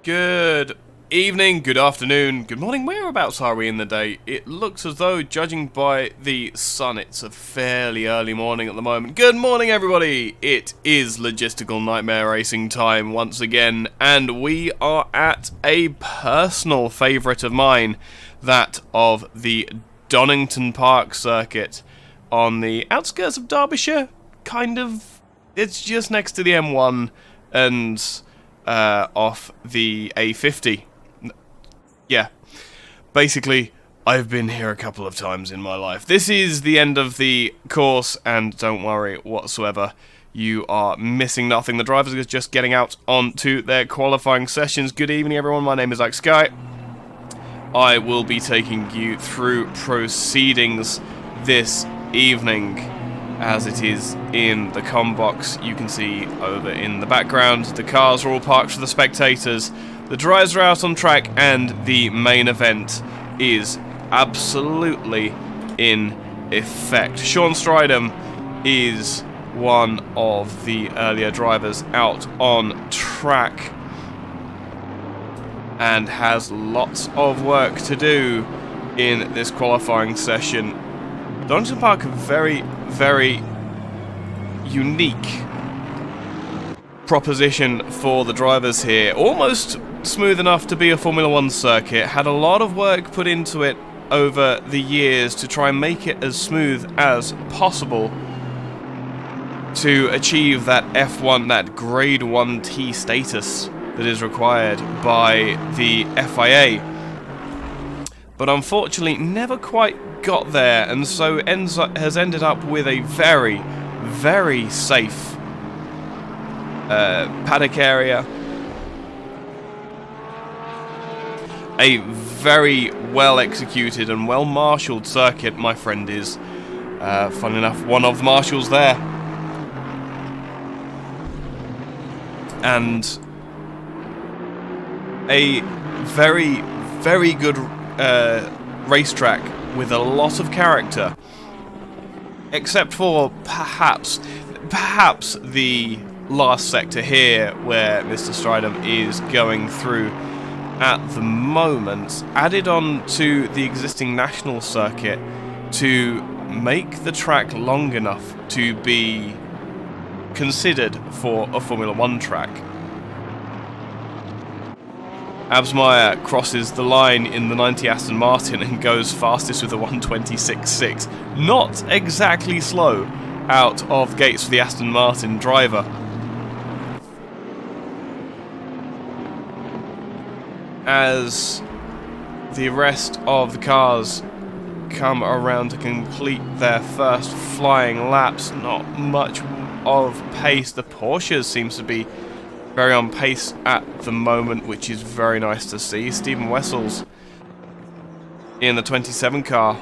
Good evening, good afternoon, good morning. Whereabouts are we in the day? It looks as though, judging by the sun, it's a fairly early morning at the moment. Good morning, everybody! It is Logistical Nightmare Racing time once again, and we are at a personal favourite of mine, that of the Donington Park circuit on the outskirts of Derbyshire. Kind of, it's just next to the M1 and off the A50. Yeah, basically, I've been here a couple of times in my life. This is the end of the course, and don't worry whatsoever, you are missing nothing. The drivers are just getting out onto their qualifying sessions. Good evening, everyone. My name is Ike Sky. I will be taking you through proceedings this evening, as it is in the comm box. You can see over in the background, the cars are all parked for the spectators, the drivers are out on track, and the main event is absolutely in effect. Sean Stridham is one of the earlier drivers out on track and has lots of work to do in this qualifying session. Donington Park are very unique proposition for the drivers here. Almost smooth enough to be a Formula 1 circuit. Had a lot of work put into it over the years to try and make it as smooth as possible to achieve that F1, that Grade 1T status that is required by the FIA. But unfortunately never quite got there, and so has ended up with a very safe paddock area. A very well executed and well marshalled circuit, my friend is. Fun enough, one of the marshals there. And a very good racetrack with a lot of character, except for perhaps the last sector here where Mr. Stridham is going through at the moment, added on to the existing national circuit to make the track long enough to be considered for a Formula 1 track. Absmeyer crosses the line in the 90 Aston Martin and goes fastest with a 1:26.6. Not exactly slow out of gates for the Aston Martin driver. as the rest of the cars come around to complete their first flying laps. Not much of pace. The Porsche seems to be very on pace at the moment, which is very nice to see. Stephen Wessels in the 27 car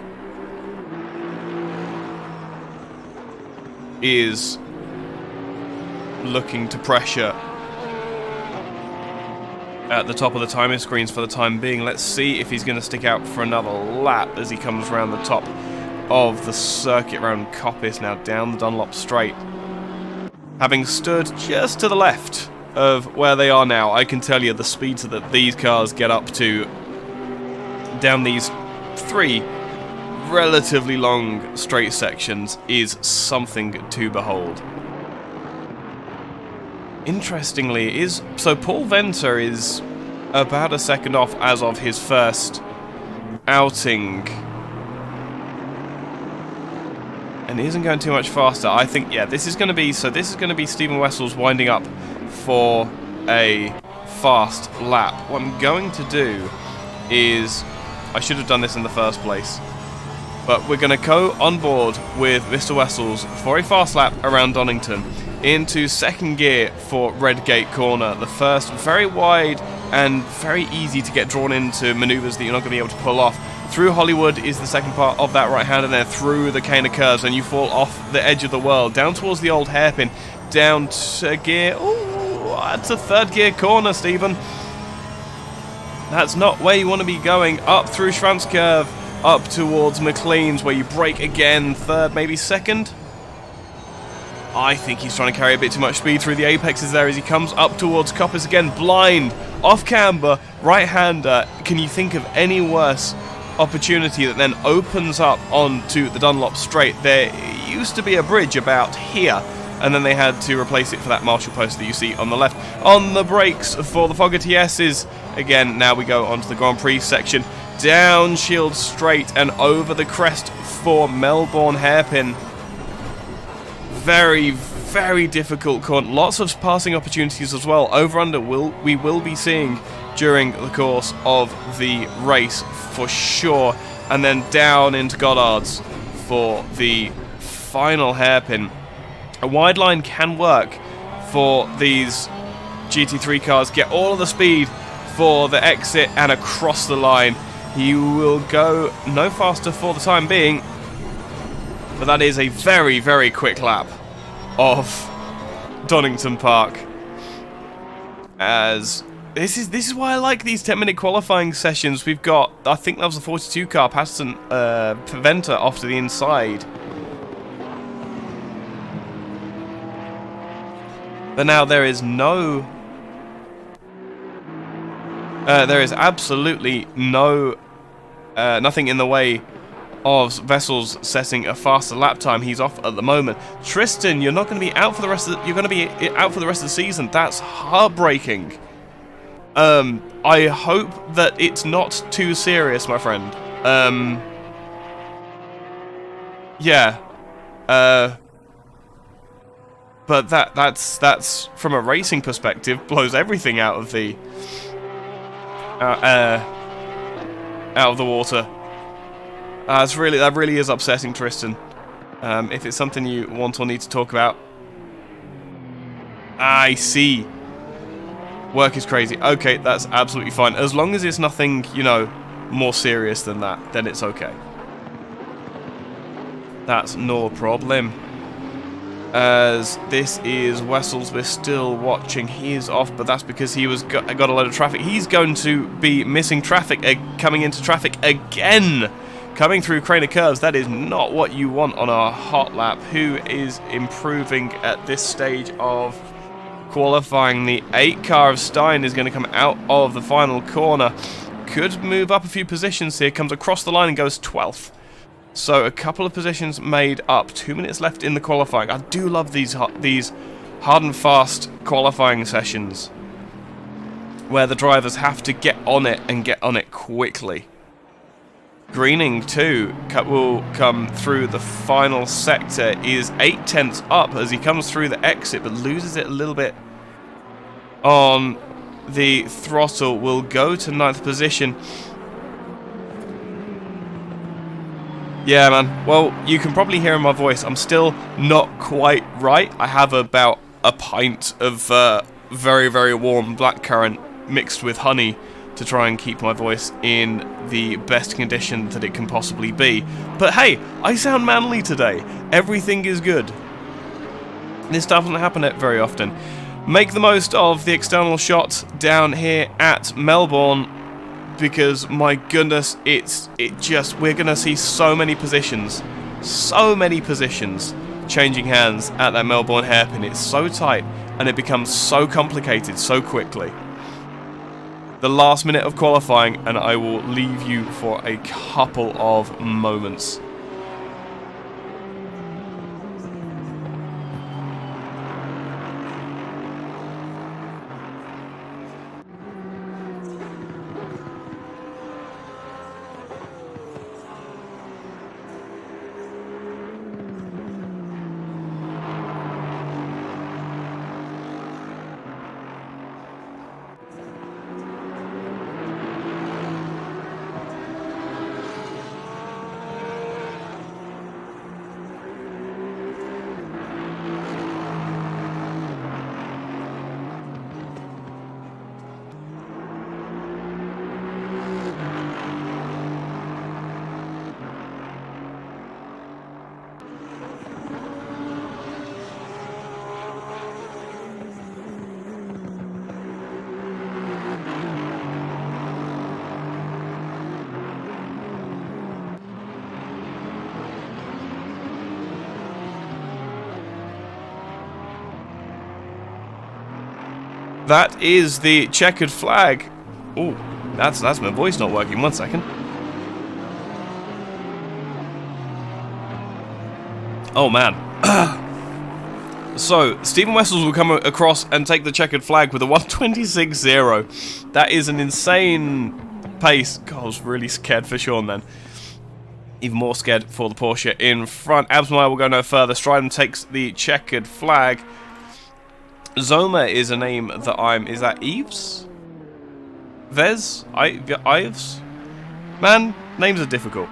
is looking to pressure at the top of the timing screens for the time being. Let's see if he's going to stick out for another lap as he comes around the top of the circuit around Coppice, now down the Dunlop Straight. Having stood just to the left of where they are now, I can tell you the speeds that these cars get up to down these 3 relatively long straight sections is something to behold. Interestingly, Paul Venter is about a second off as of his first outing, and isn't going too much faster. I think, yeah, this is going to be Stephen Wessels winding up for a fast lap. What I'm going to do is, I should have done this in the first place, but we're going to go on board with Mr. Wessels for a fast lap around Donington into second gear for Redgate Corner. The first very wide and very easy to get drawn into manoeuvres that you're not going to be able to pull off. Through Hollywood is the second part of that right hand, and then through the cane of curves, and you fall off the edge of the world down towards the old hairpin, down to gear. Ooh, that's a third gear corner, Stephen. That's not where you want to be going. Up through Schwanz Curve, up towards McLean's, where you brake again, third, maybe second. I think he's trying to carry a bit too much speed through the apexes there as he comes up towards Coppice again, blind, off camber, right-hander. Can you think of any worse opportunity that then opens up onto the Dunlop Straight? There used to be a bridge about here, and then they had to replace it for that Marshall post that you see on the left. On the brakes for the Fogarty S's. Again, now we go onto the Grand Prix section. Down Shield Straight and over the crest for Melbourne Hairpin. Very, very difficult corner. Lots of passing opportunities as well. Over-under we will be seeing during the course of the race for sure. And then down into Goddard's for the final hairpin. A wide line can work for these GT3 cars. Get all of the speed for the exit and across the line. You will go no faster for the time being, but that is a very, very quick lap of Donington Park. As this is why I like these 10-minute qualifying sessions. We've got, I think that was the 42 car, Patterson Venter off to the inside. But now there is absolutely nothing in the way of Vessels setting a faster lap time. He's off at the moment. Tristan, you're not going to be out for the rest of the season. That's heartbreaking. I hope that it's not too serious, my friend. Yeah. But that's from a racing perspective, blows everything out of the water. That really is upsetting, Tristan. If it's something you want or need to talk about. I see. Work is crazy. Okay, that's absolutely fine. As long as it's nothing, more serious than that, then it's okay. That's no problem. As this is Wessels, we're still watching. He is off, but that's because he got a load of traffic. He's going to be missing traffic, coming into traffic again. Coming through Craner Curves, that is not what you want on a hot lap. Who is improving at this stage of qualifying? The 8 car of Stein is going to come out of the final corner. Could move up a few positions here, comes across the line and goes 12th. So a couple of positions made up. 2 minutes left in the qualifying. I do love these hard and fast qualifying sessions where the drivers have to get on it and get on it quickly. Greening too will come through the final sector, is 8 tenths up as he comes through the exit, but loses it a little bit on the throttle. We'll go to 9th position. Yeah, man. Well, you can probably hear in my voice, I'm still not quite right. I have about a pint of very, very warm blackcurrant mixed with honey to try and keep my voice in the best condition that it can possibly be. But hey, I sound manly today. Everything is good. This doesn't happen very often. Make the most of the external shot down here at Melbourne, because my goodness, we're gonna see so many positions changing hands at that Melbourne hairpin. It's so tight and it becomes so complicated so quickly. The last minute of qualifying, and I will leave you for a couple of moments. That is the checkered flag. Oh, that's my voice not working. 1 second. Oh man. So, Stephen Wessels will come across and take the checkered flag with a 1:26.0. That is an insane pace. God, I was really scared for Sean then. Even more scared for the Porsche in front. Absmeyer will go no further. Stridham takes the checkered flag. Zoma is a name that is that Yves? Vez? Ives? Man, names are difficult.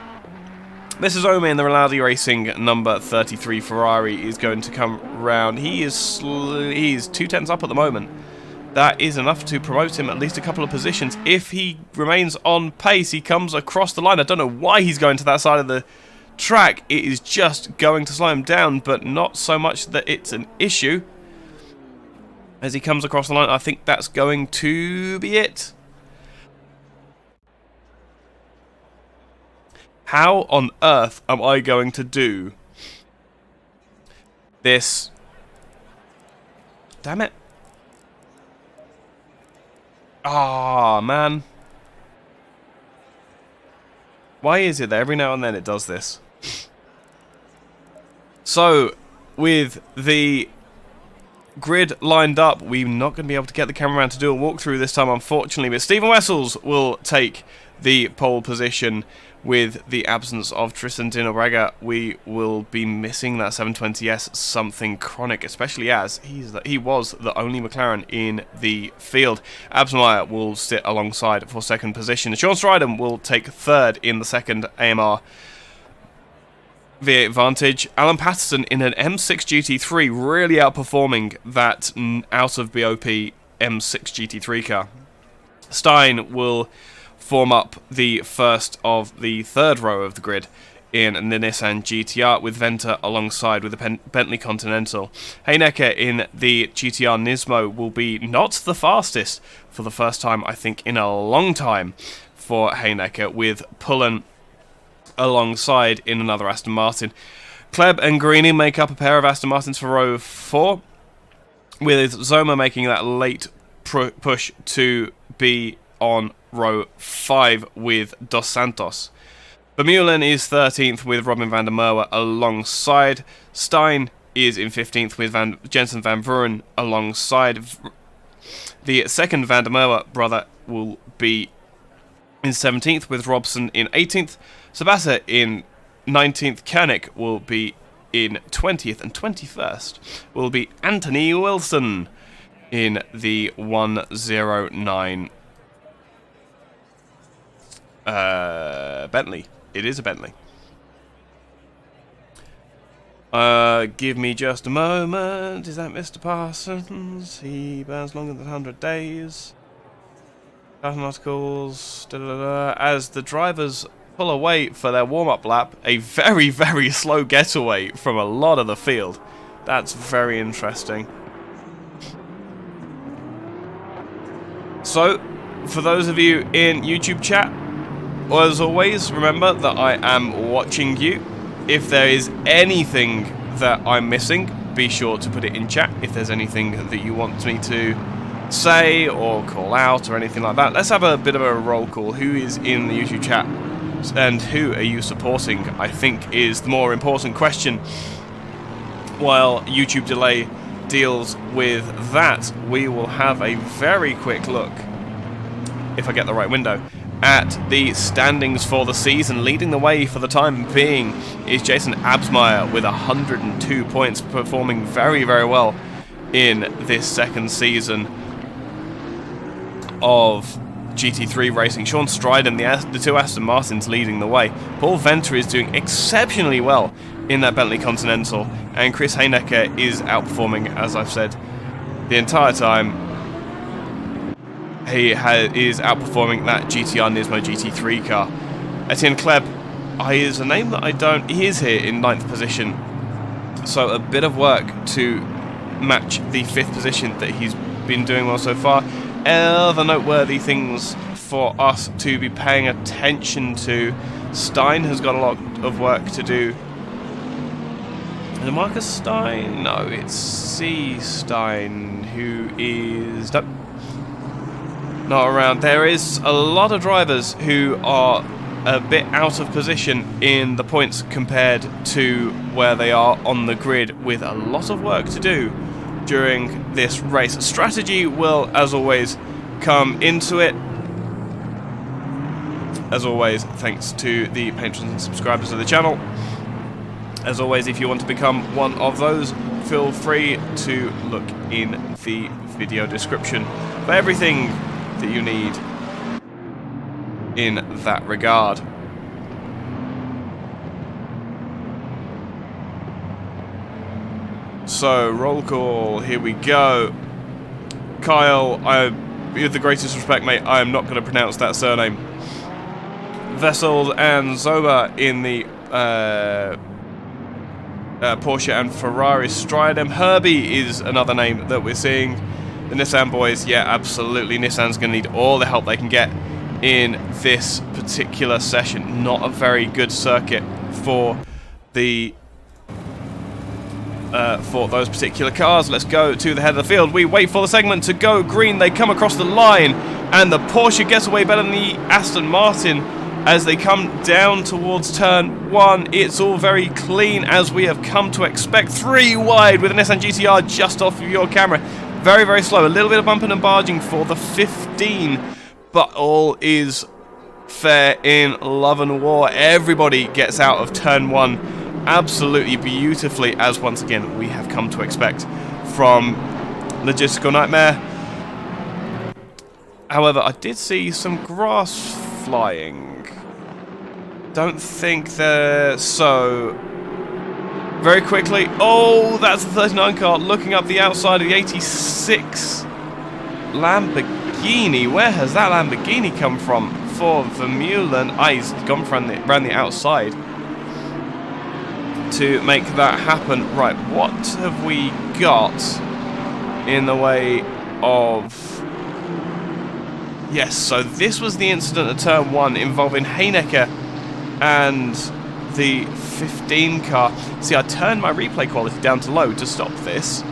This is Zoma in the Rinaldi Racing number 33 Ferrari is going to come round. He's 2 tenths up at the moment. That is enough to promote him at least a couple of positions. If he remains on pace, he comes across the line. I don't know why he's going to that side of the track. It is just going to slow him down, but not so much that it's an issue. As he comes across the line, I think that's going to be it. How on earth am I going to do this? Damn it. Ah, man. Why is it that every now and then it does this? So, with the grid lined up, we're not going to be able to get the cameraman to do a walkthrough this time, unfortunately, but Stephen Wessels will take the pole position with the absence of Tristan Dinobraga. We will be missing that 720S something chronic, especially as he was the only McLaren in the field. Absmeyer will sit alongside for 2nd position. Sean Stridham will take 3rd in the 2nd AMR V8 Vantage. Alan Patterson in an M6 GT3, really outperforming that out of BOP M6 GT3 car. Stein will form up the first of the 3rd row of the grid in the Nissan GTR, with Venter alongside with the Bentley Continental. Heinecker in the GTR Nismo will be not the fastest for the first time, I think, in a long time for Heinecker, with Pullen alongside in another Aston Martin. Kleb and Guarini make up a pair of Aston Martins for row 4, with Zoma making that late push to be on row 5 with Dos Santos. Vermeulen is 13th with Robin van der Merwe alongside. Stein is in 15th with Jensen van Vuren alongside. The 2nd van der Merwe brother will be in 17th with Robson in 18th. Sabasa in 19th. Koenig will be in 20th, and 21st will be Anthony Wilson in the 109 Bentley. It is a Bentley. Give me just a moment. Is that Mr. Parsons? He burns longer than 100 days. Articles. As the drivers pull away for their warm-up lap, a very, very slow getaway from a lot of the field. That's very interesting. So, for those of you in YouTube chat, as always, remember that I am watching you. If there is anything that I'm missing, be sure to put it in chat. If there's anything that you want me to say or call out or anything like that, let's have a bit of a roll call. Who is in the YouTube chat and who are you supporting, I think, is the more important question. While YouTube delay deals with that, we will have a very quick look, if I get the right window, at the standings for the season. Leading the way for the time being is Jason Absmeyer with 102 points, performing very, very well in this second season of GT3 racing. Sean Stryden, the two Aston Martins, leading the way. Paul Venter is doing exceptionally well in that Bentley Continental, and Chris Heinecker is outperforming, as I've said, the entire time. He is outperforming that GTR Nismo GT3 car. Etienne Kleb is a name that I don't... He is here in 9th position. So a bit of work to match the 5th position that he's been doing well so far. Other noteworthy things for us to be paying attention to. Stein has got a lot of work to do. Is it Marcus Stein? No, it's C. Stein, who is... Nope. Not around. There is a lot of drivers who are a bit out of position in the points compared to where they are on the grid, with a lot of work to do during this race. Strategy will, as always, come into it. As always, thanks to the patrons and subscribers of the channel. As always, if you want to become one of those, feel free to look in the video description for everything that you need in that regard. So, roll call, here we go. Kyle, with the greatest respect, mate, I am not going to pronounce that surname. Vessels and Zoba in the Porsche and Ferrari Stridem. Herbie is another name that we're seeing. The Nissan boys, yeah, absolutely. Nissan's going to need all the help they can get in this particular session. Not a very good circuit for the for those particular cars. Let's go to the head of the field. We wait for the segment to go green. They come across the line, and the Porsche gets away better than the Aston Martin as they come down towards turn 1. It's all very clean, as we have come to expect. 3 wide with a Nissan GTR just off of your camera. Very, very slow. A little bit of bumping and barging for the 15, but all is fair in love and war. Everybody gets out of turn 1 absolutely beautifully, as once again we have come to expect from Logistical Nightmare. However, I did see some grass flying. Don't think they're so... Very quickly, oh, that's the 39 car looking up the outside of the 86 Lamborghini. Where has that Lamborghini come from for Vermeulen? He's gone around the outside to make that happen. Right, what have we got in the way of... Yes, so this was the incident at turn 1 involving Heinecker and the 15 car. See, I turned my replay quality down to low to stop this.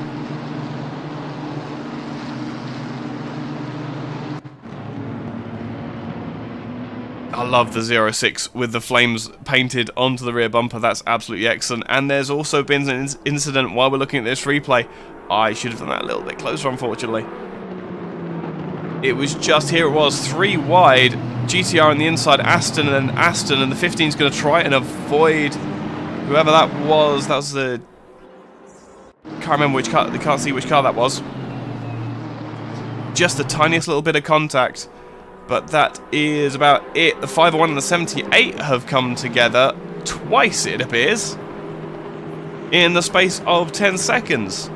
I love the 06 with the flames painted onto the rear bumper. That's absolutely excellent. And there's also been an incident while we're looking at this replay. I should have done that a little bit closer, unfortunately. It was just here. It was 3 wide. GTR on the inside, Aston, and the 15 is going to try and avoid whoever that was. That was the... Can't remember which car. They can't see which car that was. just the tiniest little bit of contact. But that is about it. The 501 and the 78 have come together twice, it appears, in the space of 10 seconds.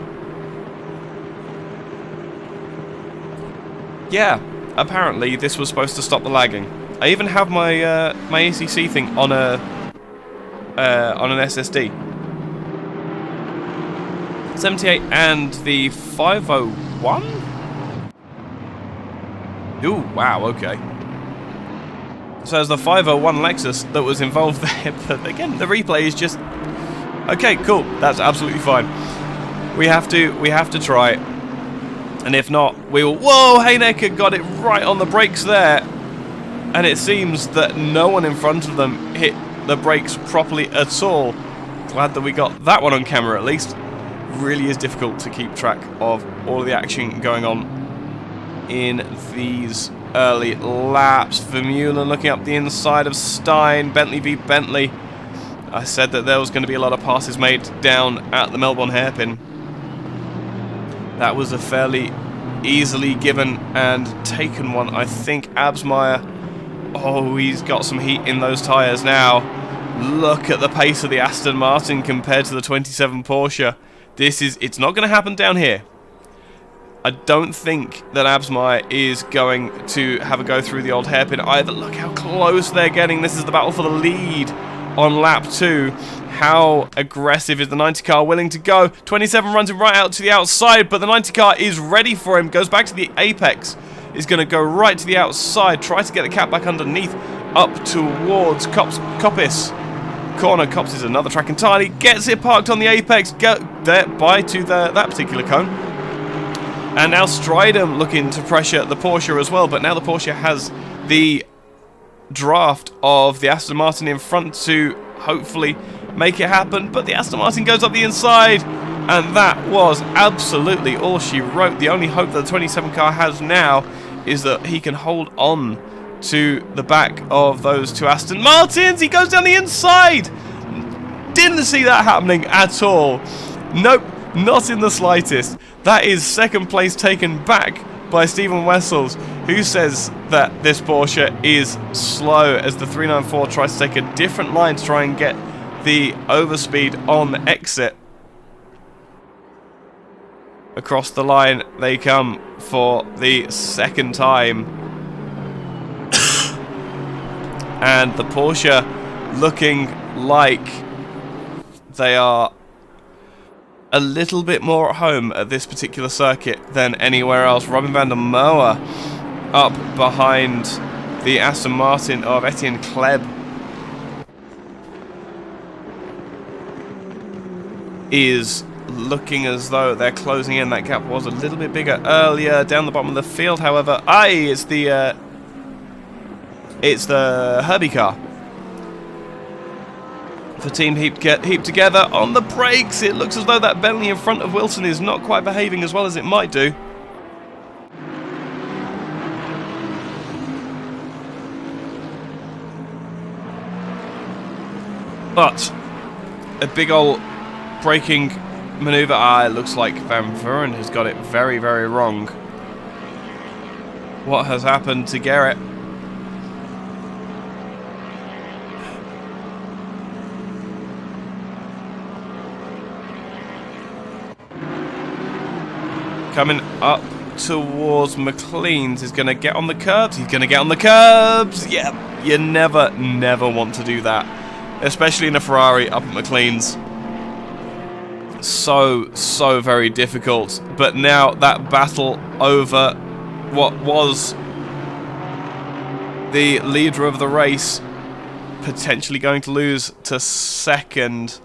Yeah, apparently this was supposed to stop the lagging. I even have my my ACC thing on a on an SSD. 78 and the 501? Ooh, wow, okay. So it's the 501 Lexus that was involved there, but again, the replay is just... Okay, cool, that's absolutely fine. We have to try it. And if not, we will... Whoa, Haynecker got it right on the brakes there. And it seems that no one in front of them hit the brakes properly at all. Glad that we got that one on camera at least. Really is difficult to keep track of all of the action going on in these early laps. Vermeulen looking up the inside of Stein. Bentley v Bentley. I said that there was going to be a lot of passes made down at the Melbourne hairpin. That was a fairly easily given and taken one. I think Absmeyer, oh, he's got some heat in those tyres now. Look at the pace of the Aston Martin compared to the 27 Porsche. It's not going to happen down here. I don't think that Absmeyer is going to have a go through the old hairpin either. Look how close they're getting. This is the battle for the lead on lap 2. How aggressive is the 90 car willing to go? 27 runs him right out to the outside, but the 90 car is ready for him. Goes back to the apex. Is going to go right to the outside. Try to get the cap back underneath. Up towards Coppice. Corner. Coppice is another track entirely. Gets it parked on the apex. Go there by to that particular cone. And now Stridham looking to pressure the Porsche as well. But now the Porsche has the draft of the Aston Martin in front to hopefully make it happen. But the Aston Martin goes up the inside. And that was absolutely all she wrote. The only hope that the 27 car has now is that he can hold on to the back of those two Aston Martins. He goes down the inside. Didn't see that happening at all. Nope, not in the slightest. That is second place taken back by Stephen Wessels, who says that this Porsche is slow as the 394 tries to take a different line to try and get the overspeed on the exit. Across the line they come for the second time. And the Porsche looking like they are a little bit more at home at this particular circuit than anywhere else. Robin van der Moer up behind the Aston Martin of Etienne Kleb is looking as though they're closing in. That gap was a little bit bigger earlier down the bottom of the field, however. It's the Herbie car. The team heaped together on the brakes. It looks as though that Bentley in front of Wilson is not quite behaving as well as it might do. But a big old braking maneuver. It looks like Van Vuren has got it very, very wrong. What has happened to Garrett? Coming up towards McLean's is going to get on the curbs. He's going to get on the curbs. Yep, you never want to do that, especially in a Ferrari up at McLean's. So very difficult. But now that battle over what was the leader of the race potentially going to lose to second.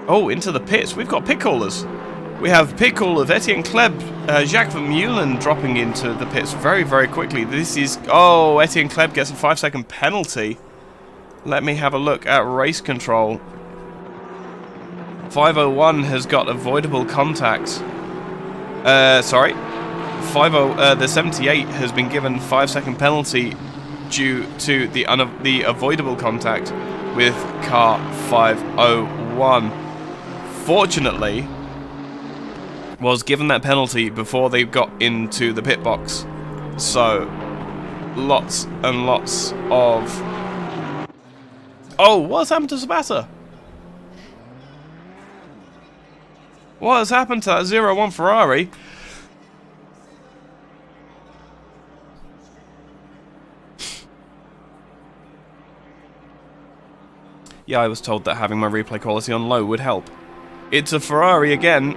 Oh, into the pits. We've got pit callers. We have pit call of Etienne Kleb, Jacques Vermeulen dropping into the pits very, very quickly. This is... Oh, Etienne Kleb gets a 5-second penalty. Let me have a look at race control. 501 has got avoidable contact. Sorry. The 78 has been given 5-second penalty due to the avoidable contact with car 501. Fortunately was given that penalty before they got into the pit box. So, lots and lots of... Oh, what's happened to Sabata? What has happened to that 0-1 Ferrari? Yeah, I was told that having my replay quality on low would help. It's a Ferrari again.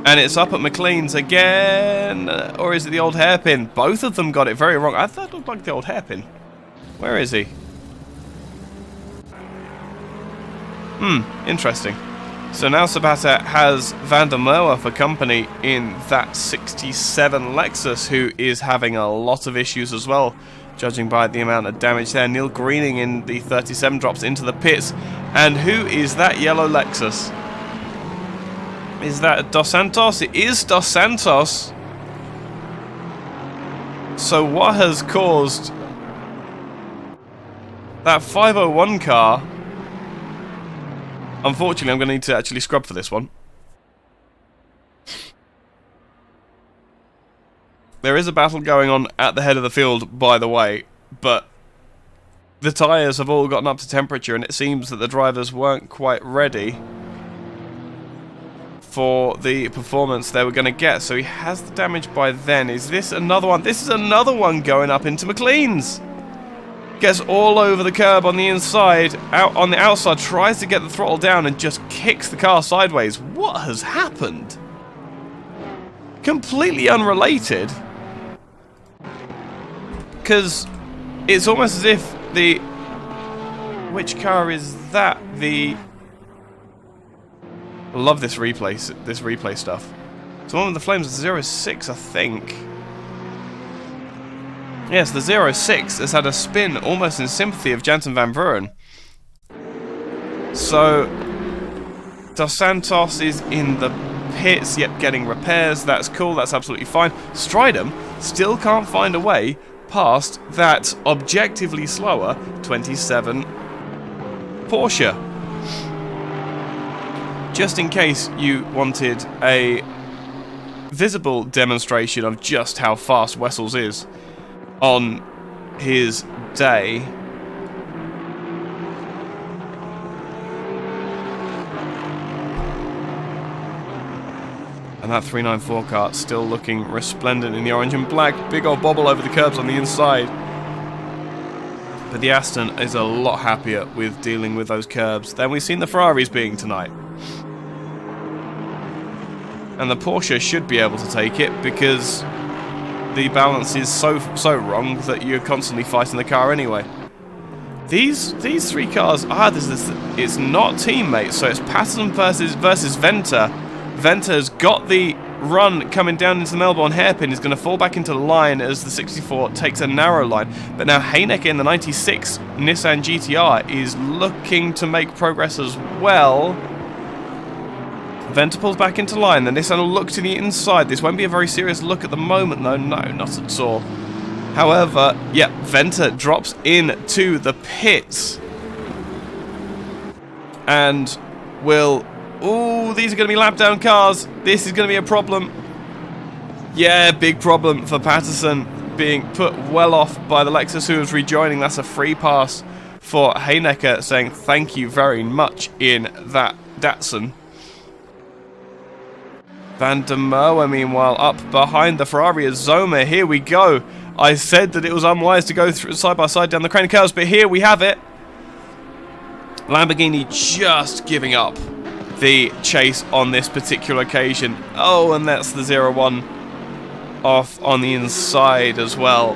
And it's up at McLean's again. Or is it the old hairpin? Both of them got it very wrong. I thought it looked like the old hairpin. Where is he? Interesting. So now Sabata has Van der Merwe for company in that 67 Lexus, who is having a lot of issues as well, judging by the amount of damage there. Neil Greening in the 37 drops into the pits. And who is that yellow Lexus? Is that Dos Santos? It is Dos Santos. So what has caused that 501 car? Unfortunately, I'm going to need to actually scrub for this one. There is a battle going on at the head of the field, by the way, but the tyres have all gotten up to temperature, and it seems that the drivers weren't quite ready for the performance they were going to get. So he has the damage by then. Is this another one? This is another one going up into McLean's. Gets all over the curb on the inside, out on the outside, tries to get the throttle down and just kicks the car sideways. What has happened? Completely unrelated. Because it's almost as if the... Which car is that? The... I love this replay stuff. So one of the flames is 06, I think. Yes, the 06 has had a spin almost in sympathy of Jansen Van Vuren. So, Dos Santos is in the pits, yet getting repairs. That's cool, that's absolutely fine. Stridham still can't find a way past that objectively slower 27 Porsche. Just in case you wanted a visible demonstration of just how fast Wessels is on his day. And that 394 car still looking resplendent in the orange and black. Big old bobble over the curbs on the inside. But the Aston is a lot happier with dealing with those curbs than we've seen the Ferraris being tonight. And the Porsche should be able to take it because the balance is so wrong that you're constantly fighting the car anyway. These three cars it's not teammates, so it's Patterson versus Venter. Venter has got the run coming down into the Melbourne hairpin. He's going to fall back into line as the 64 takes a narrow line. But now Heineke in the 96 Nissan GTR is looking to make progress as well. Venter pulls back into line, the Nissan will look to the inside. This won't be a very serious look at the moment though, no, not at all. However, yeah, Venter drops into the pits. And will... Ooh, these are going to be lap down cars. This is going to be a problem. Yeah, big problem for Patterson, being put well off by the Lexus who was rejoining. That's a free pass for Heineke, saying thank you very much in that Datsun. Van der Merwe, meanwhile, up behind the Ferrari is Zomer. Here we go. I said that it was unwise to go through side by side down the crane curves, but here we have it. Lamborghini just giving up the chase on this particular occasion. Oh, and that's the 0-1 off on the inside as well.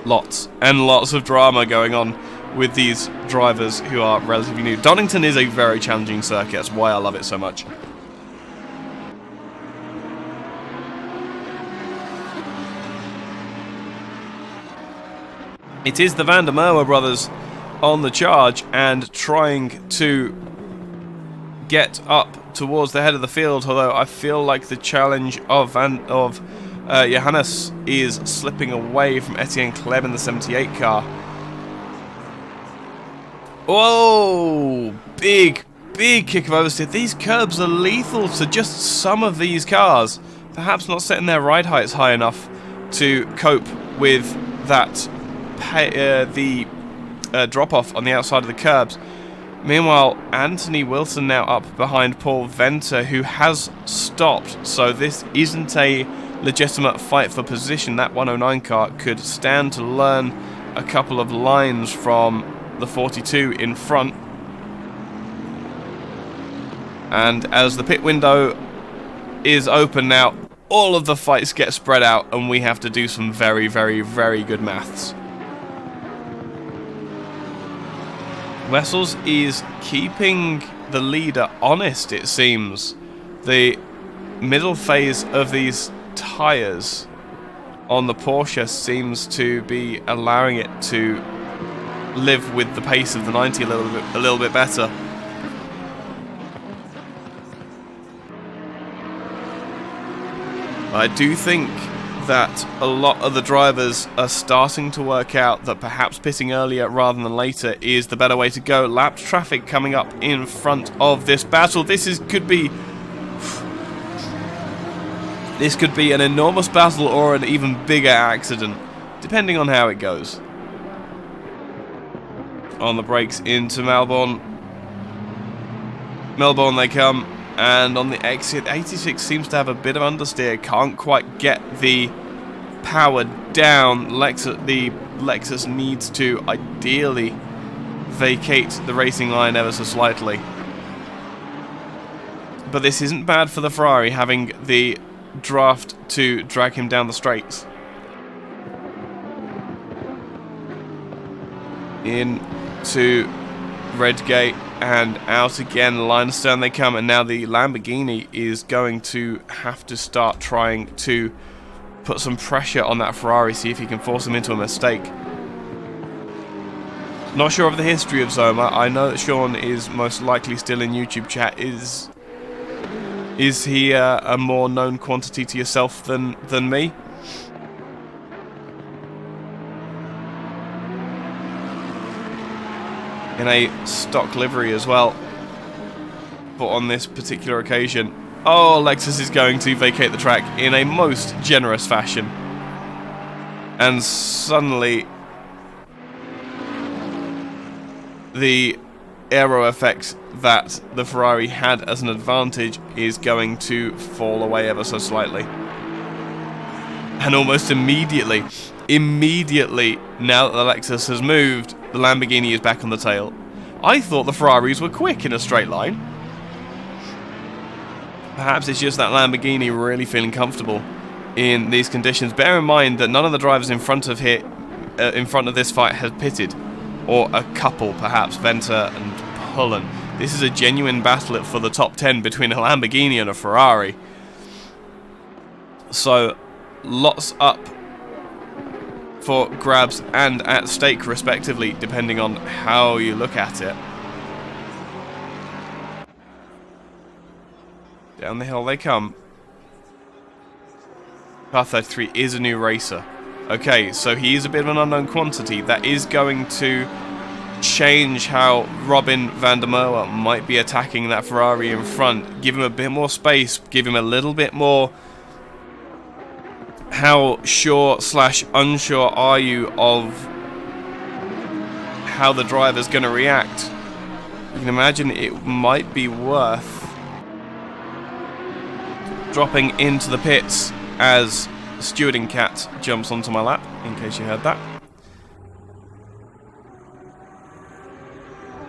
Lots and lots of drama going on with these drivers who are relatively new. Donington is a very challenging circuit. That's why I love it so much. It is the Van der Merwe brothers on the charge and trying to get up towards the head of the field, although I feel like the challenge of Johannes is slipping away from Etienne Kleb in the 78 car. Whoa! Big kick of oversteer. These curbs are lethal to just some of these cars. Perhaps not setting their ride heights high enough to cope with that drop-off on the outside of the curbs. Meanwhile, Anthony Wilson now up behind Paul Venter, who has stopped. So this isn't a legitimate fight for position. That 109 car could stand to learn a couple of lines from the 42 in front. And as the pit window is open now, all of the fights get spread out and we have to do some very, very, very good maths. Wessels is keeping the leader honest, it seems. The middle phase of these tyres on the Porsche seems to be allowing it to live with the pace of the 90 a little bit better. I do think that a lot of the drivers are starting to work out that perhaps pitting earlier rather than later is the better way to go. Lapped traffic coming up in front of this battle. This could be an enormous battle or an even bigger accident, depending on how it goes. On the brakes into Melbourne. Melbourne they come. And on the exit, 86 seems to have a bit of understeer. Can't quite get the power down. The Lexus needs to ideally vacate the racing line ever so slightly. But this isn't bad for the Ferrari, having the draft to drag him down the straights. Into Redgate. And out again, line astern they come, and now the Lamborghini is going to have to start trying to put some pressure on that Ferrari, see if he can force him into a mistake. Not sure of the history of Zoma. I know that Sean is most likely still in YouTube chat. Is he a more known quantity to yourself than me? In a stock livery as well, but on this particular occasion, Lexus is going to vacate the track in a most generous fashion, and suddenly the aero effect that the Ferrari had as an advantage is going to fall away ever so slightly. And almost immediately, now that the Lexus has moved, the Lamborghini is back on the tail. I thought the Ferraris were quick in a straight line. Perhaps it's just that Lamborghini really feeling comfortable in these conditions. Bear in mind that none of the drivers in front of this fight have pitted, or a couple perhaps, Venter and Pullen. This is a genuine battle for the top 10 between a Lamborghini and a Ferrari. So lots up for grabs and at stake respectively, depending on how you look at it. Down the hill they come. Car 33 is a new racer. Okay, so he is a bit of an unknown quantity. That is going to change how Robin van der Merwe might be attacking that Ferrari in front. Give him a bit more space, give him a little bit more. How sure/unsure are you of how the driver's going to react? You can imagine it might be worth dropping into the pits as Stewarding Cat jumps onto my lap, in case you heard that.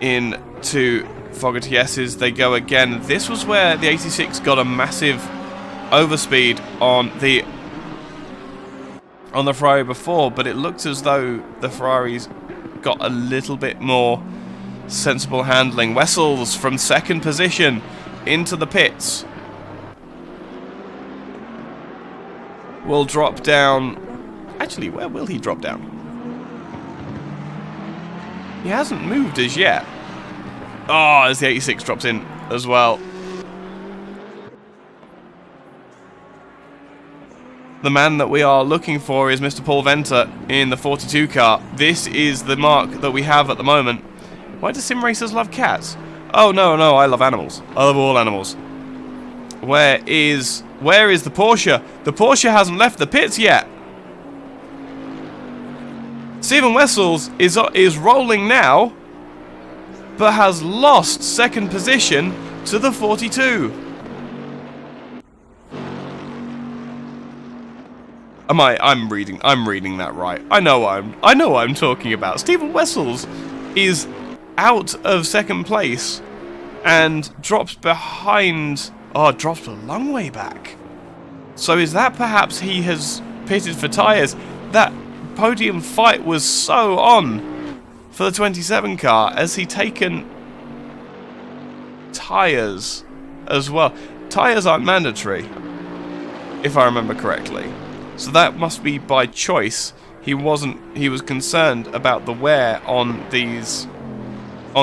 Into Fogarty S's they go again. This was where the 86 got a massive overspeed on the Ferrari before, but it looks as though the Ferraris got a little bit more sensible handling. Wessels from second position into the pits will drop down. Actually, where will he drop down? He hasn't moved as yet. As the 86 drops in as well. The man that we are looking for is Mr. Paul Venter in the 42 car. This is the mark that we have at the moment. Why do sim racers love cats? Oh, no, no, I love animals. I love all animals. Where is the Porsche? The Porsche hasn't left the pits yet. Stephen Wessels is rolling now, but has lost second position to the 42. I'm reading that right. I know what I'm talking about. Stephen Wessels is out of second place and drops behind. Oh, drops a long way back. So is that perhaps he has pitted for tyres? That podium fight was so on for the 27 car. Has he taken tyres as well? Tyres aren't mandatory, if I remember correctly. So that must be by choice. He was concerned about the wear on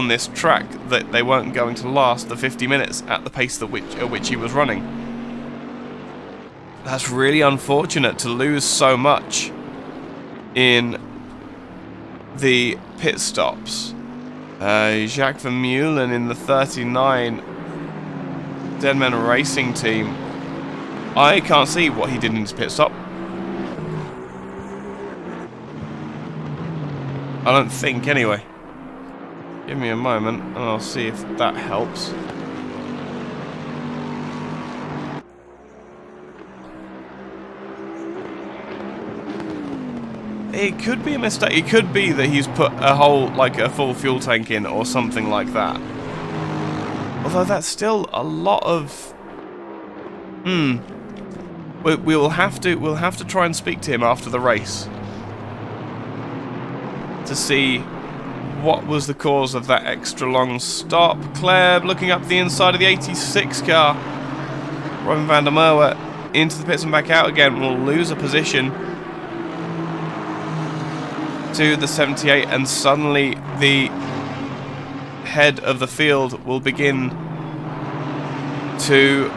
this track, that they weren't going to last the 50 minutes at the pace at which he was running. That's really unfortunate to lose so much in the pit stops. Jacques Vermeulen in the 39 Deadman Racing team. I can't see what he did in his pit stop. I don't think, anyway. Give me a moment and I'll see if that helps. It could be a mistake. It could be that he's put a full fuel tank in or something like that. Although that's still a lot of... We'll have to try and speak to him after the race to see what was the cause of that extra long stop. Claire looking up the inside of the 86 car. Robin van der Merwe into the pits and back out again. Will lose a position to the 78, and suddenly the head of the field will begin to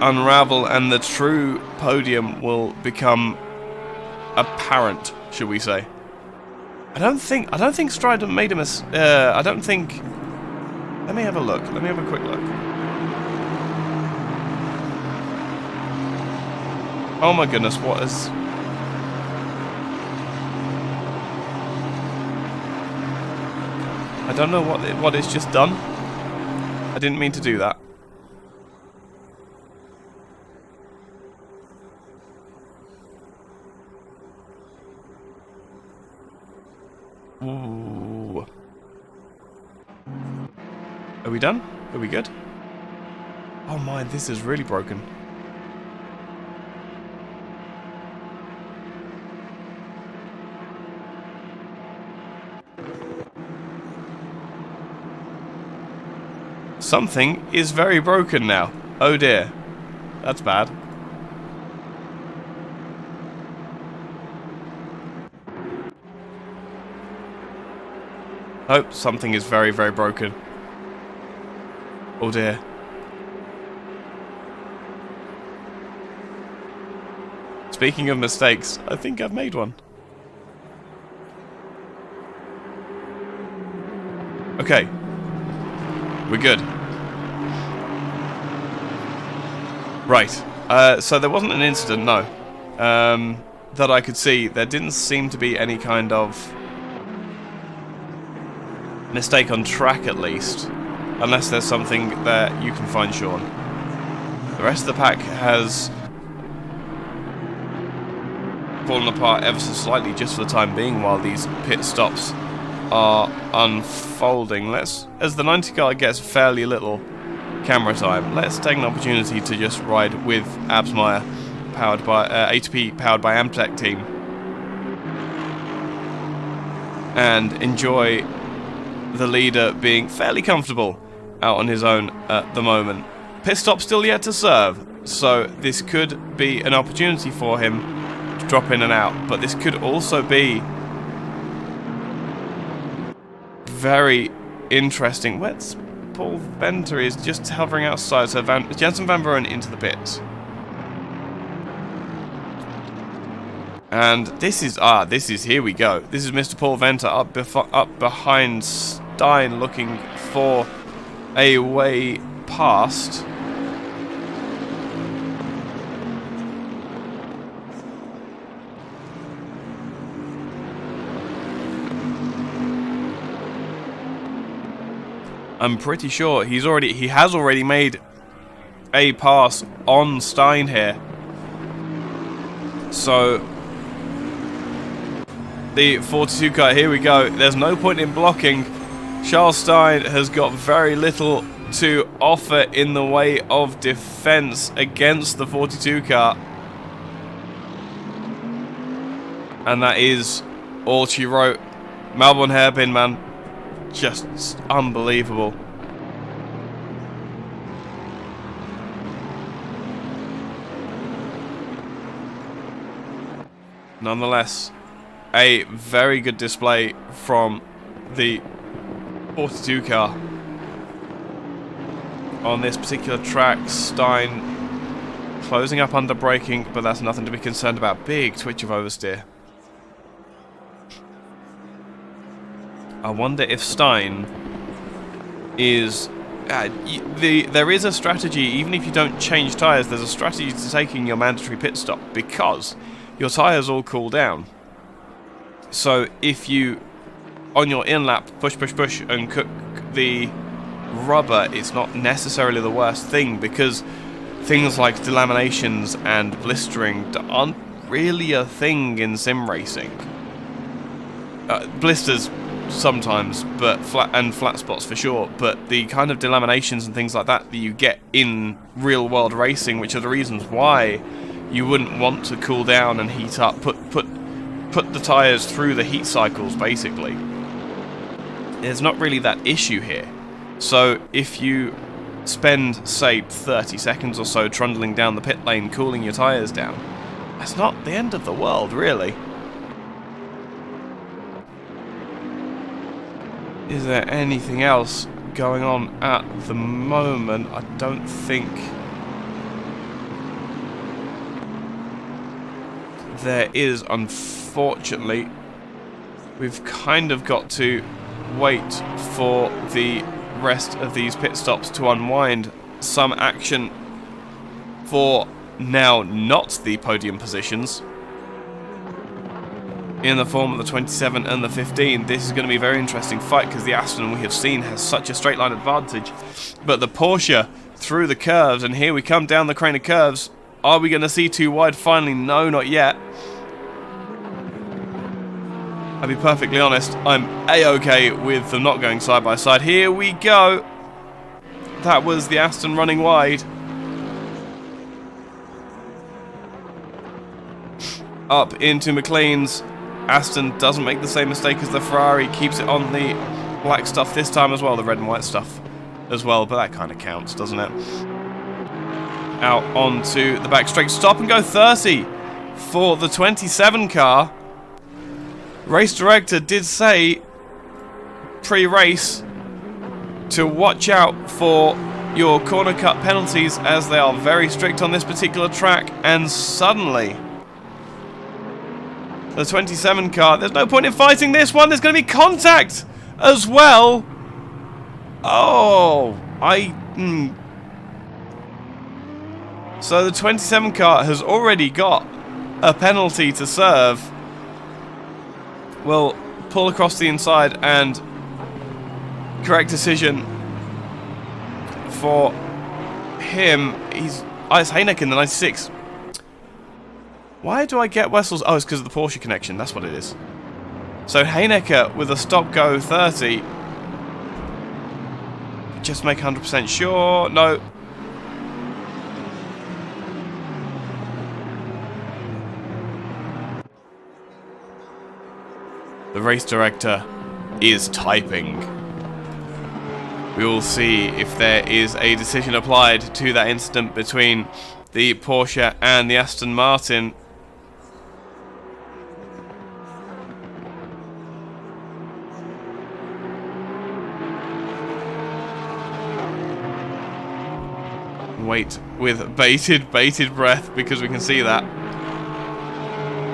unravel and the true podium will become apparent, should we say. I don't think Strident made a mistake. I don't think... Let me have a look. Let me have a quick look. Oh my goodness, what is... I don't know what it's just done. I didn't mean to do that. Ooh. Are we done? Are we good? Oh my, this is really broken. Something is very broken now. Oh dear. That's bad. Oh, something is very, very broken. Oh dear. Speaking of mistakes, I think I've made one. Okay. We're good. Right. So there wasn't an incident, no. That I could see. There didn't seem to be any kind of mistake on track, at least. Unless there's something that you can find, Sean. The rest of the pack has fallen apart ever so slightly just for the time being while these pit stops are unfolding. As the 90 car gets fairly little camera time, let's take an opportunity to just ride with Absmeyer, powered by ATP, powered by Amtech team, and enjoy the leader being fairly comfortable out on his own at the moment. Pit stop still yet to serve, so this could be an opportunity for him to drop in and out, but this could also be very interesting. Where's Paul Venter? Is just hovering outside, so Jensen Van Buren into the pits. And this is here we go. This is Mr. Paul Venter up behind Stein looking for a way past. I'm pretty sure he has already made a pass on Stein here. So the 42 car, here we go. There's no point in blocking. Charles Stein has got very little to offer in the way of defense against the 42 car. And that is all she wrote. Melbourne hairpin, man. Just unbelievable. Nonetheless, a very good display from the 42 car. On this particular track, Stein closing up under braking, but that's nothing to be concerned about. Big twitch of oversteer. I wonder if Stein is... there is a strategy, even if you don't change tyres, there's a strategy to taking your mandatory pit stop, because your tyres all cool down. So if you, on your in-lap, push, and cook the rubber, it's not necessarily the worst thing, because things like delaminations and blistering aren't really a thing in sim racing. Blisters sometimes, but flat spots for sure, but the kind of delaminations and things like that that you get in real world racing, which are the reasons why you wouldn't want to cool down and heat up, put the tyres through the heat cycles, basically. There's not really that issue here. So if you spend, say, 30 seconds or so trundling down the pit lane cooling your tyres down, that's not the end of the world, really. Is there anything else going on at the moment? I don't think there is, unfortunately. We've kind of got to wait for the rest of these pit stops to unwind. Some action for now not the podium positions in the form of the 27 and the 15. This is going to be a very interesting fight, because the Aston, we have seen, has such a straight line advantage, but the Porsche through the curves, and here we come down the crane of curves. Are we going to see too wide finally? No, not yet. I'll be perfectly honest, I'm A-okay with them not going side by side. Here we go. That was the Aston running wide. Up into McLean's. Aston doesn't make the same mistake as the Ferrari, keeps it on the black stuff this time as well, the red and white stuff as well, but that kind of counts, doesn't it? Out onto the back straight, stop and go 30 for the 27 car. Race director did say pre-race to watch out for your corner cut penalties, as they are very strict on this particular track, and suddenly the 27 car, there's no point in fighting this one, there's going to be contact as well. Oh, So the 27 car has already got a penalty to serve. We'll pull across the inside, and correct decision for him. It's Heineken in the 96. Why do I get Wessels? Oh, it's because of the Porsche connection. That's what it is. So Heineken with a stop-go 30. Just make 100% sure. No. The race director is typing. We will see if there is a decision applied to that incident between the Porsche and the Aston Martin. Wait with bated breath, because we can see that.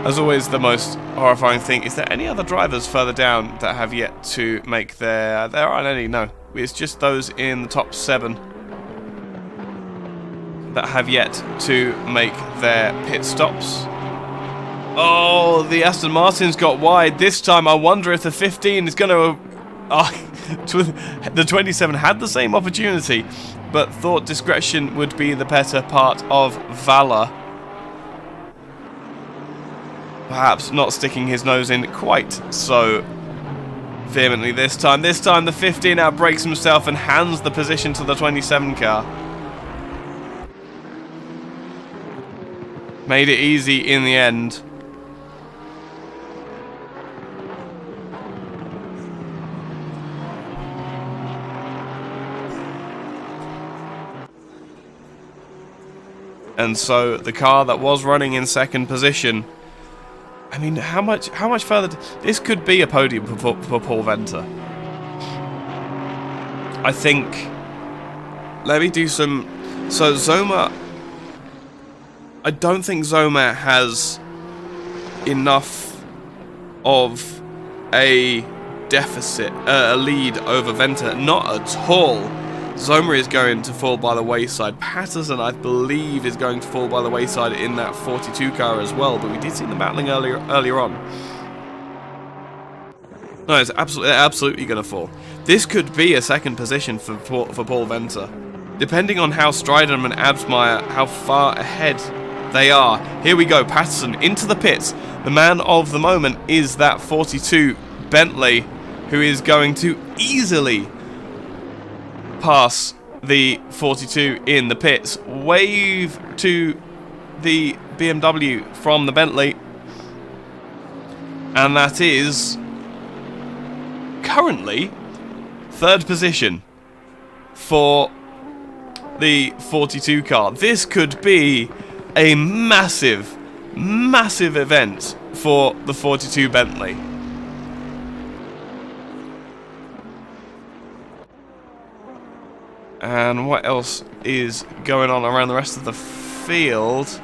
As always, the most horrifying thing, is there any other drivers further down that have yet to make their... There aren't any, no. It's just those in the top 7 that have yet to make their pit stops. Oh, the Aston Martin's got wide. This time, I wonder if the 15 is going to... the 27 had the same opportunity, but thought discretion would be the better part of valour. Perhaps not sticking his nose in quite so vehemently this time. This time the 15 outbrakes himself and hands the position to the 27 car. Made it easy in the end. And so the car that was running in second position, I mean, how much further? This could be a podium for Paul Venter. I think. Let me do some. So Zoma, I don't think Zoma has enough of a deficit, a lead over Venter. Not at all. Zoma is going to fall by the wayside. Patterson, I believe, is going to fall by the wayside in that 42 car as well, but we did see them battling earlier on. No, it's absolutely going to fall. This could be a second position for Paul Venter. Depending on how Stridham and Absmeyer, how far ahead they are. Here we go, Patterson into the pits. The man of the moment is that 42 Bentley, who is going to easily pass the 42 in the pits. Wave to the BMW from the Bentley, and that is currently third position for the 42 car. This could be a massive event for the 42 Bentley. And what else is going on around the rest of the field?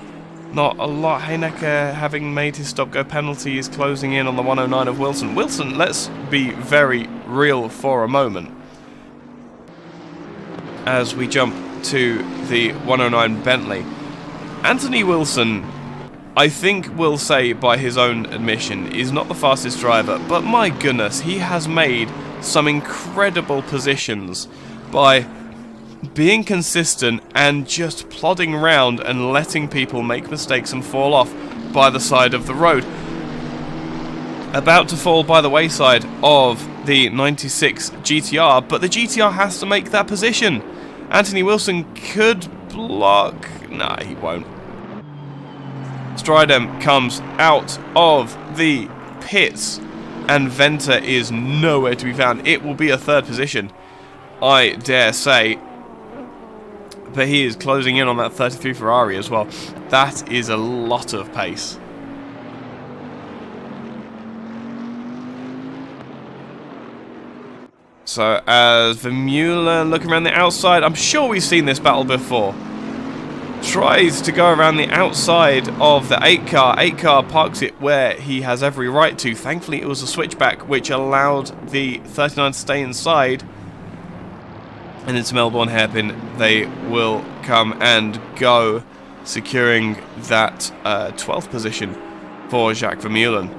Not a lot. Heinecker, having made his stop-go penalty, is closing in on the 109 of Wilson. Wilson, let's be very real for a moment as we jump to the 109 Bentley. Anthony Wilson, I think we'll say by his own admission, is not the fastest driver, but my goodness, he has made some incredible positions by being consistent and just plodding around and letting people make mistakes and fall off by the side of the road. About to fall by the wayside of the 96 GTR, but the GTR has to make that position. Anthony Wilson could block. Nah, he won't. Stridham comes out of the pits and Venter is nowhere to be found. It will be a third position, I dare say. But he is closing in on that 33 Ferrari as well. That is a lot of pace. So as Vermeulen looking around the outside, I'm sure we've seen this battle before. Tries to go around the outside of the 8 car. 8 car parks it where he has every right to. Thankfully it was a switchback which allowed the 39 to stay inside. And into Melbourne hairpin they will come and go, securing that 12th position for Jacques Vermeulen.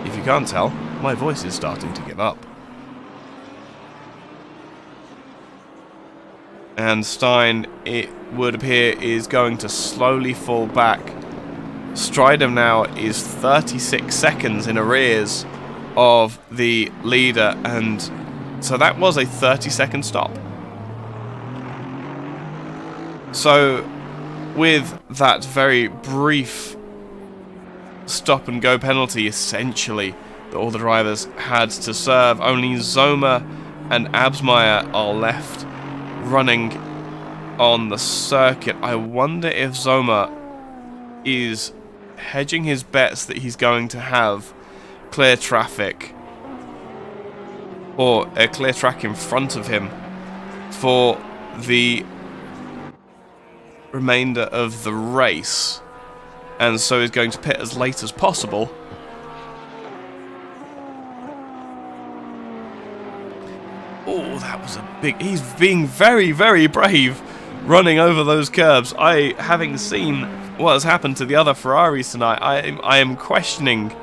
If you can't tell, my voice is starting to give up. And Stein, it would appear, is going to slowly fall back. Stridham now is 36 seconds in arrears of the leader, and so that was a 30-second stop. So with that very brief stop and go penalty essentially that all the drivers had to serve, only Zoma and Absmeyer are left running on the circuit. I wonder if Zoma is hedging his bets that he's going to have clear traffic, or a clear track in front of him for the remainder of the race, and so is going to pit as late as possible. Oh, that was a big... He's being very, very brave running over those curbs. Having seen what has happened to the other Ferraris tonight, I am questioning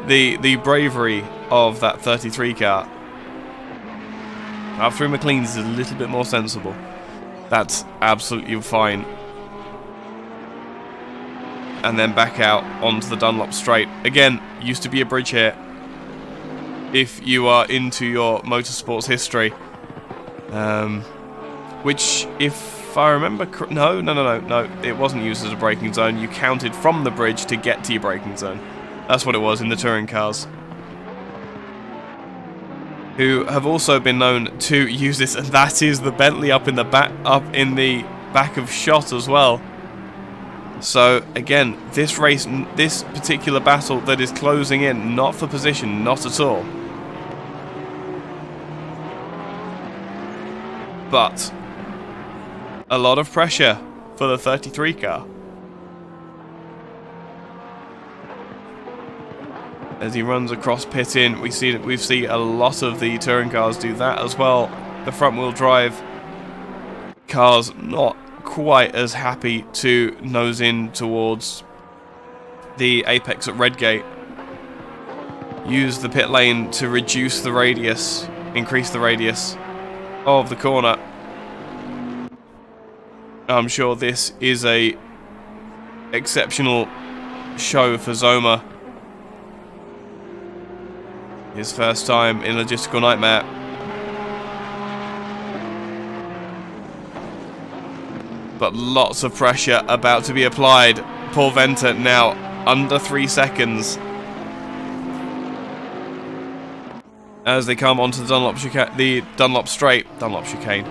the bravery of that 33 car. After McLean's is a little bit more sensible. That's absolutely fine. And then back out onto the Dunlop straight. Again, used to be a bridge here. If you are into your motorsports history. Which, if I remember... No. It wasn't used as a braking zone. You counted from the bridge to get to your braking zone. That's what it was in the touring cars. Who have also been known to use this, and that is the Bentley up in the back of shot as well. So again, this race, this particular battle that is closing in, not for position, not at all. But a lot of pressure for the 33 car. As he runs across pit in, we see a lot of the touring cars do that as well. The front wheel drive cars not quite as happy to nose in towards the apex at Redgate. Use the pit lane to reduce the radius, increase the radius of the corner. I'm sure this is a exceptional show for Zoma. His first time in Logistical Nightmare. But lots of pressure about to be applied. Paul Venter now under 3 seconds. As they come onto the Dunlop chicane.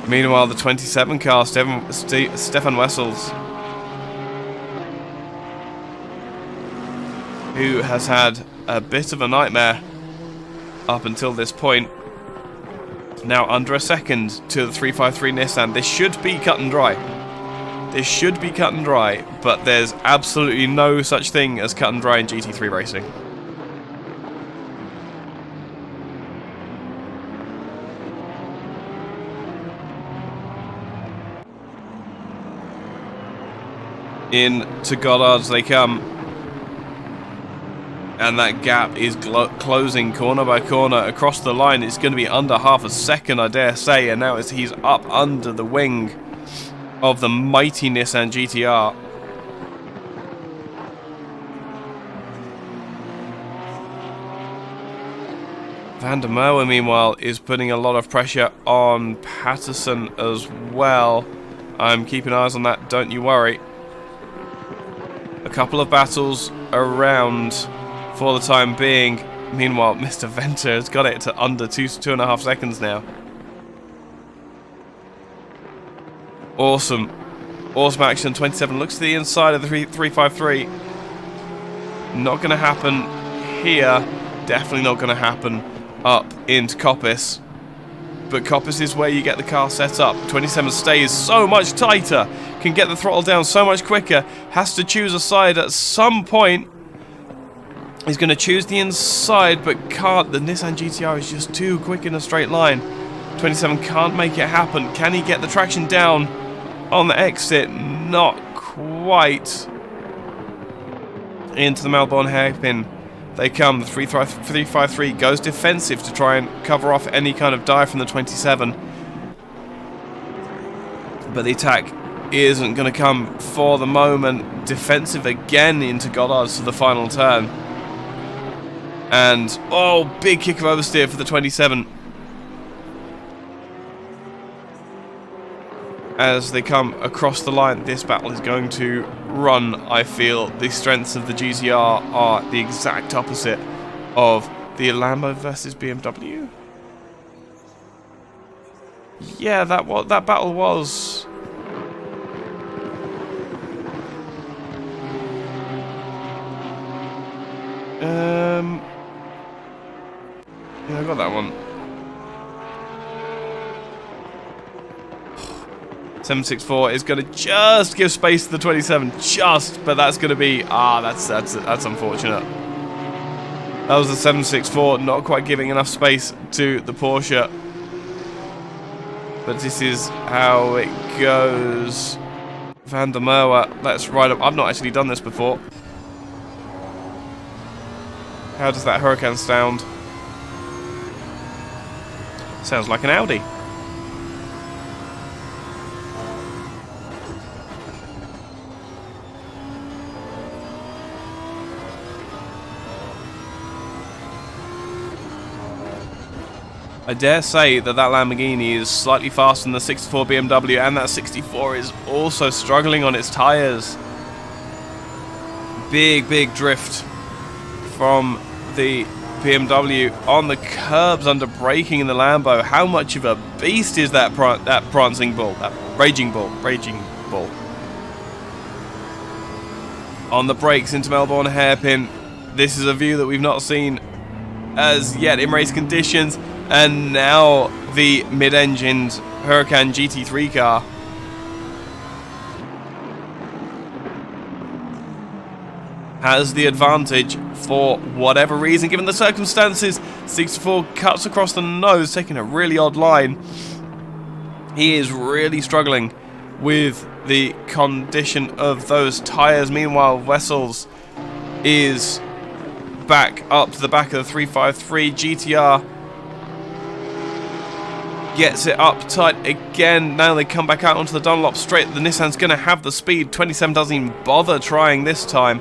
Meanwhile, the 27 car, Stefan Wessels, who has had a bit of a nightmare up until this point. Now under a second to the 353 Nissan. This should be cut and dry. This should be cut and dry, but there's absolutely no such thing as cut and dry in GT3 racing. In to Goddard's they come. And that gap is closing corner by corner across the line. It's going to be under half a second, I dare say. And now he's up under the wing of the mighty Nissan GTR. Van der Merwe, meanwhile, is putting a lot of pressure on Patterson as well. I'm keeping eyes on that, don't you worry. A couple of battles around for the time being. Meanwhile, Mr. Venter has got it to under 2.5 seconds now. Awesome. Awesome action. 27 looks to the inside of the 353. Not going to happen here. Definitely not going to happen up into Coppice. But Coppice is where you get the car set up. 27 stays so much tighter. Can get the throttle down so much quicker. Has to choose a side at some point. He's going to choose the inside, but can't. The Nissan GTR is just too quick in a straight line. 27 can't make it happen. Can he get the traction down on the exit? Not quite. Into the Melbourne hairpin they come. The 353 goes defensive to try and cover off any kind of dive from the 27. But the attack isn't going to come for the moment. Defensive again into Goddard's for the final turn. And, oh, big kick of oversteer for the 27. As they come across the line, this battle is going to run, I feel. The strengths of the GTR are the exact opposite of the Lambo versus BMW. Yeah, that battle was... Yeah, I got that one. 764 is going to just give space to the 27, just, but that's going to be, that's unfortunate. That was the 764, not quite giving enough space to the Porsche. But this is how it goes. Van der Merwe, let's ride up. I've not actually done this before. How does that Huracan sound? Sounds like an Audi. I dare say that Lamborghini is slightly faster than the 64 BMW, and that 64 is also struggling on its tyres. Big drift from the BMW on the curbs under braking in the Lambo. How much of a beast is that prancing bull, that raging bull. On the brakes into Melbourne hairpin. This is a view that we've not seen as yet in race conditions. And now the mid-engined Huracan GT3 car. Has the advantage for whatever reason, given the circumstances. 64 cuts across the nose, taking a really odd line. He is really struggling with the condition of those tyres. Meanwhile, Wessels is back up to the back of the 353 GTR. Gets it up tight again. Now they come back out onto the Dunlop straight. The Nissan's going to have the speed. 27 doesn't even bother trying this time.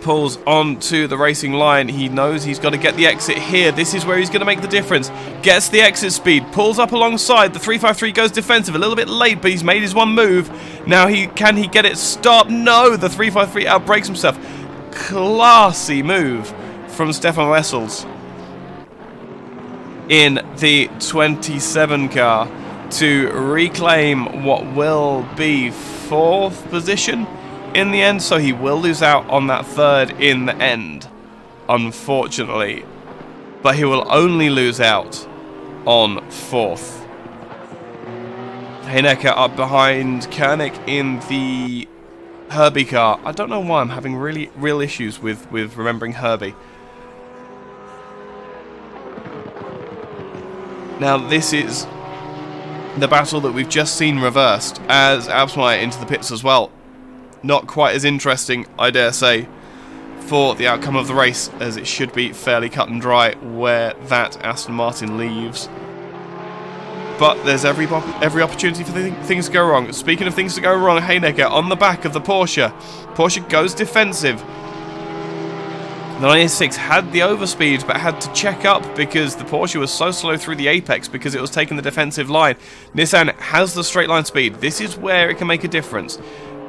Pulls onto the racing line. He knows he's got to get the exit here. This is where he's going to make the difference. Gets the exit speed. Pulls up alongside. The 353 goes defensive. A little bit late, but he's made his one move. Now can he get it stopped? No, the 353 outbrakes himself. Classy move from Stefan Wessels in the 27 car to reclaim what will be 4th position in the end, so he will lose out on that 3rd in the end, unfortunately, but he will only lose out on 4th. Heinecker up behind Koenig in the Herbie car. I don't know why I'm having real issues with remembering Herbie. Now this is the battle that we've just seen reversed as Absmeyer into the pits as well. Not quite as interesting, I dare say, for the outcome of the race, as it should be fairly cut and dry where that Aston Martin leaves. But there's every opportunity for things to go wrong. Speaking of things to go wrong, Heinecker on the back of the Porsche. Porsche goes defensive. The 96 had the overspeed, but had to check up because the Porsche was so slow through the apex because it was taking the defensive line. Nissan has the straight line speed. This is where it can make a difference.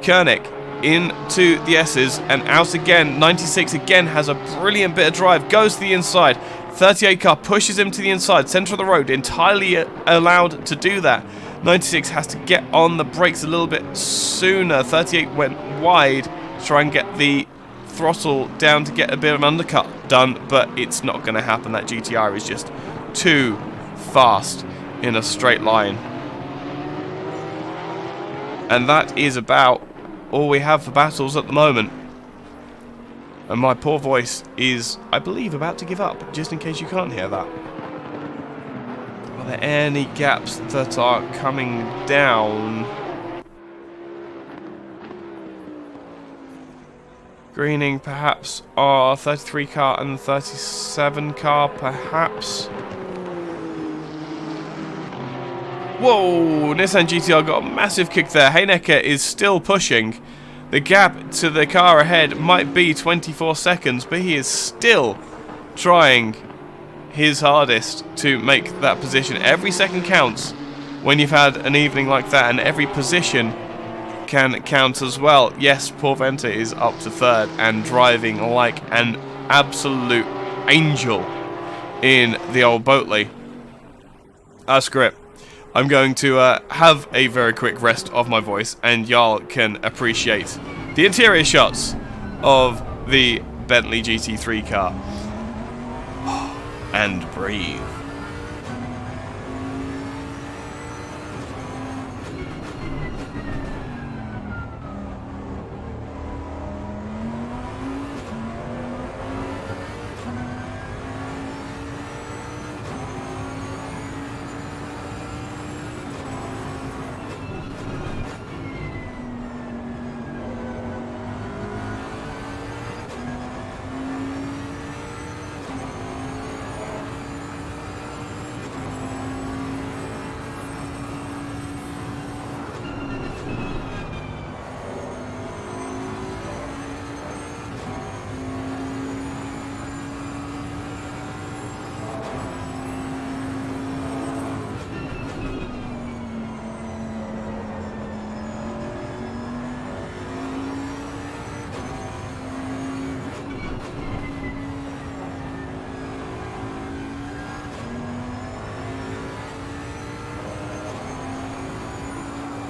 Koenig into the S's and out again. 96 again has a brilliant bit of drive. Goes to the inside. 38 car pushes him to the inside. Centre of the road. Entirely allowed to do that. 96 has to get on the brakes a little bit sooner. 38 went wide to try and get the throttle down to get a bit of an undercut done, but it's not going to happen. That GTR is just too fast in a straight line. And that is about all we have for battles at the moment. And my poor voice is, I believe, about to give up, just in case you can't hear that. Are there any gaps that are coming down? Greening, perhaps. Our 33 car and 37 car, perhaps. Whoa! Nissan GTR got a massive kick there. Heinecker is still pushing. The gap to the car ahead might be 24 seconds, but he is still trying his hardest to make that position. Every second counts when you've had an evening like that, and every position can count as well. Yes, poor Venter is up to 3rd and driving like an absolute angel in the old Boatley. Screw it. I'm going to have a very quick rest of my voice, and y'all can appreciate the interior shots of the Bentley GT3 car. And breathe.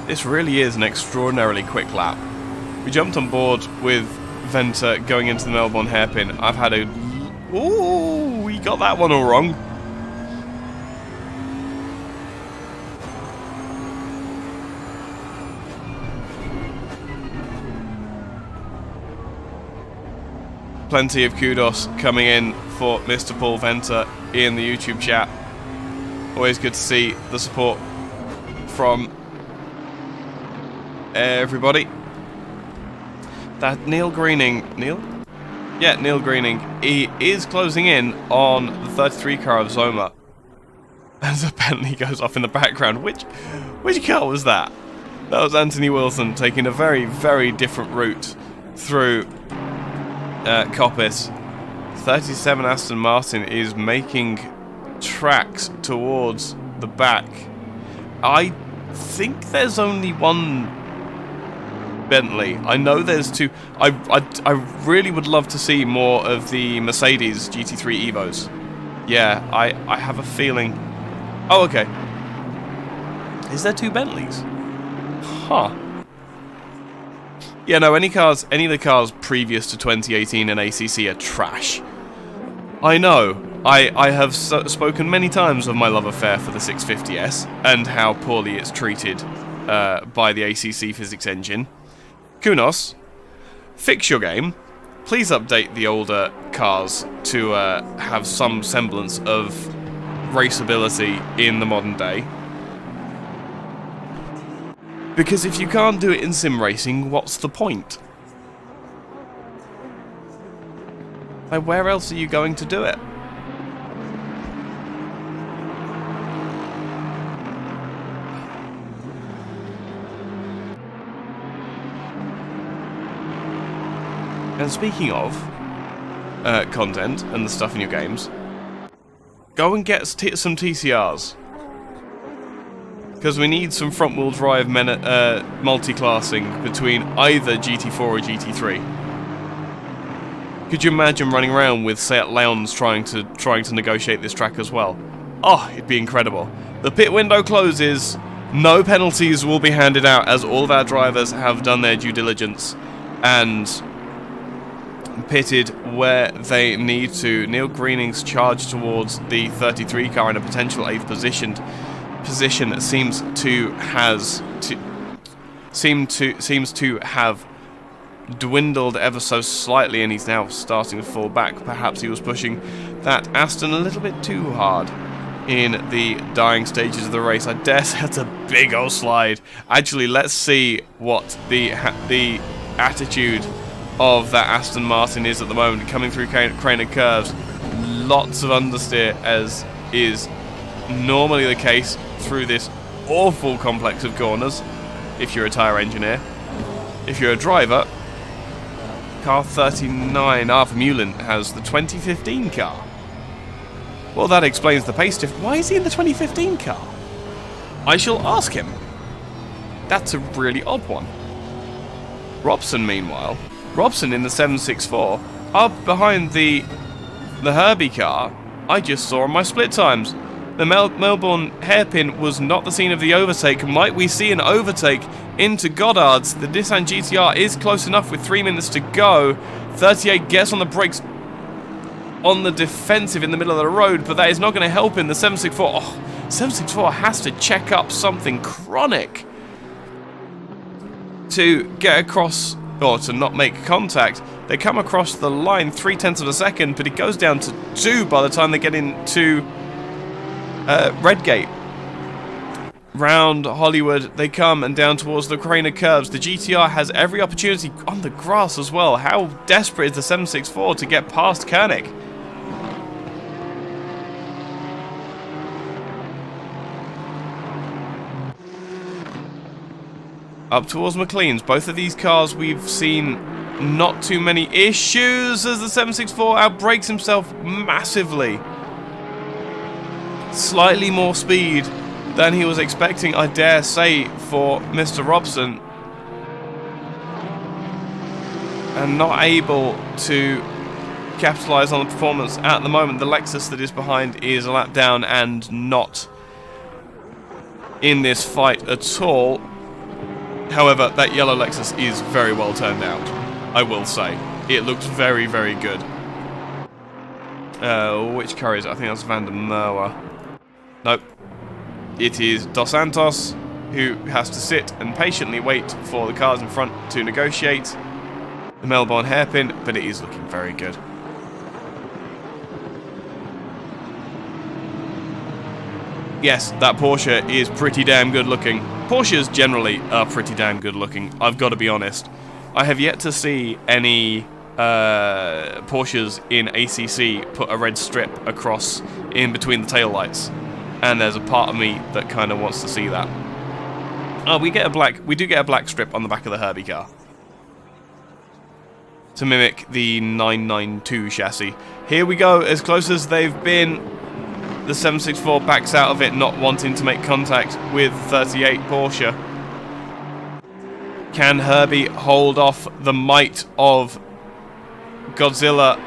This really is an extraordinarily quick lap. We jumped on board with Venter going into the Melbourne hairpin. I've had a... Ooh, we got that one all wrong. Plenty of kudos coming in for Mr. Paul Venter in the YouTube chat. Always good to see the support from everybody. That Neil Greening, Neil Greening, he is closing in on the 33 car of Zoma. As a Bentley goes off in the background. Which car was that? That was Anthony Wilson taking a very, very different route through Coppice. 37 Aston Martin is making tracks towards the back. I think there's only one Bentley. I know there's two. I really would love to see more of the Mercedes GT3 Evos. Yeah, I have a feeling. Oh, okay. Is there two Bentleys? Huh. Yeah, no, any of the cars previous to 2018 in ACC are trash. I know. I have spoken many times of my love affair for the 650S and how poorly it's treated by the ACC physics engine. Kunos, fix your game. Please update the older cars to have some semblance of raceability in the modern day. Because if you can't do it in sim racing, what's the point? Like, where else are you going to do it? And speaking of content and the stuff in your games, go and get some TCRs. Because we need some front-wheel drive multi-classing between either GT4 or GT3. Could you imagine running around with Seat Leons trying to negotiate this track as well? Oh, it'd be incredible. The pit window closes. No penalties will be handed out as all of our drivers have done their due diligence and pitted where they need to. Neil Greening's charge towards the 33 car in a potential 8th position seems to have dwindled ever so slightly, and he's now starting to fall back. Perhaps he was pushing that Aston a little bit too hard in the dying stages of the race. I dare say that's a big old slide. Actually, let's see what the attitude of that Aston Martin is at the moment, coming through crane of curves. Lots of understeer, as is normally the case through this awful complex of corners if you're a tyre engineer. If you're a driver, car 39, Arthur Mullen, has the 2015 car. Well, that explains the pace difference. Why is he in the 2015 car? I shall ask him. That's a really odd one. Robson, meanwhile, Robson in the 764, up behind the Herbie car I just saw on my split times. The Melbourne hairpin was not the scene of the overtake. Might we see an overtake into Goddard's? The Nissan GTR is close enough with 3 minutes to go. 38 gets on the brakes on the defensive in the middle of the road, but that is not going to help him. The 764, 764 has to check up something chronic to get across, or to not make contact. They come across the line 0.3 of a second, but it goes down to 2 by the time they get into Redgate. Round Hollywood they come, and down towards the crane of curves. The GTR has every opportunity on the grass as well. How desperate is the 764 to get past Koenig? Up towards McLean's. Both of these cars we've seen not too many issues as the 764 outbrakes himself massively. Slightly more speed than he was expecting, I dare say, for Mr. Robson. And not able to capitalise on the performance at the moment. The Lexus that is behind is a lap down and not in this fight at all. However, that yellow Lexus is very well turned out, I will say. It looks very, very good. Which car is it? I think that's Van der Merwe. Nope. It is Dos Santos, who has to sit and patiently wait for the cars in front to negotiate the Melbourne hairpin, but it is looking very good. Yes, that Porsche is pretty damn good looking. Porsches generally are pretty damn good looking, I've got to be honest. I have yet to see any Porsches in ACC put a red strip across in between the taillights, and there's a part of me that kind of wants to see that. Oh, we do get a black strip on the back of the Herbie car to mimic the 992 chassis. Here we go, as close as they've been. The 764 backs out of it, not wanting to make contact with 38 Porsche. Can Herbie hold off the might of Godzilla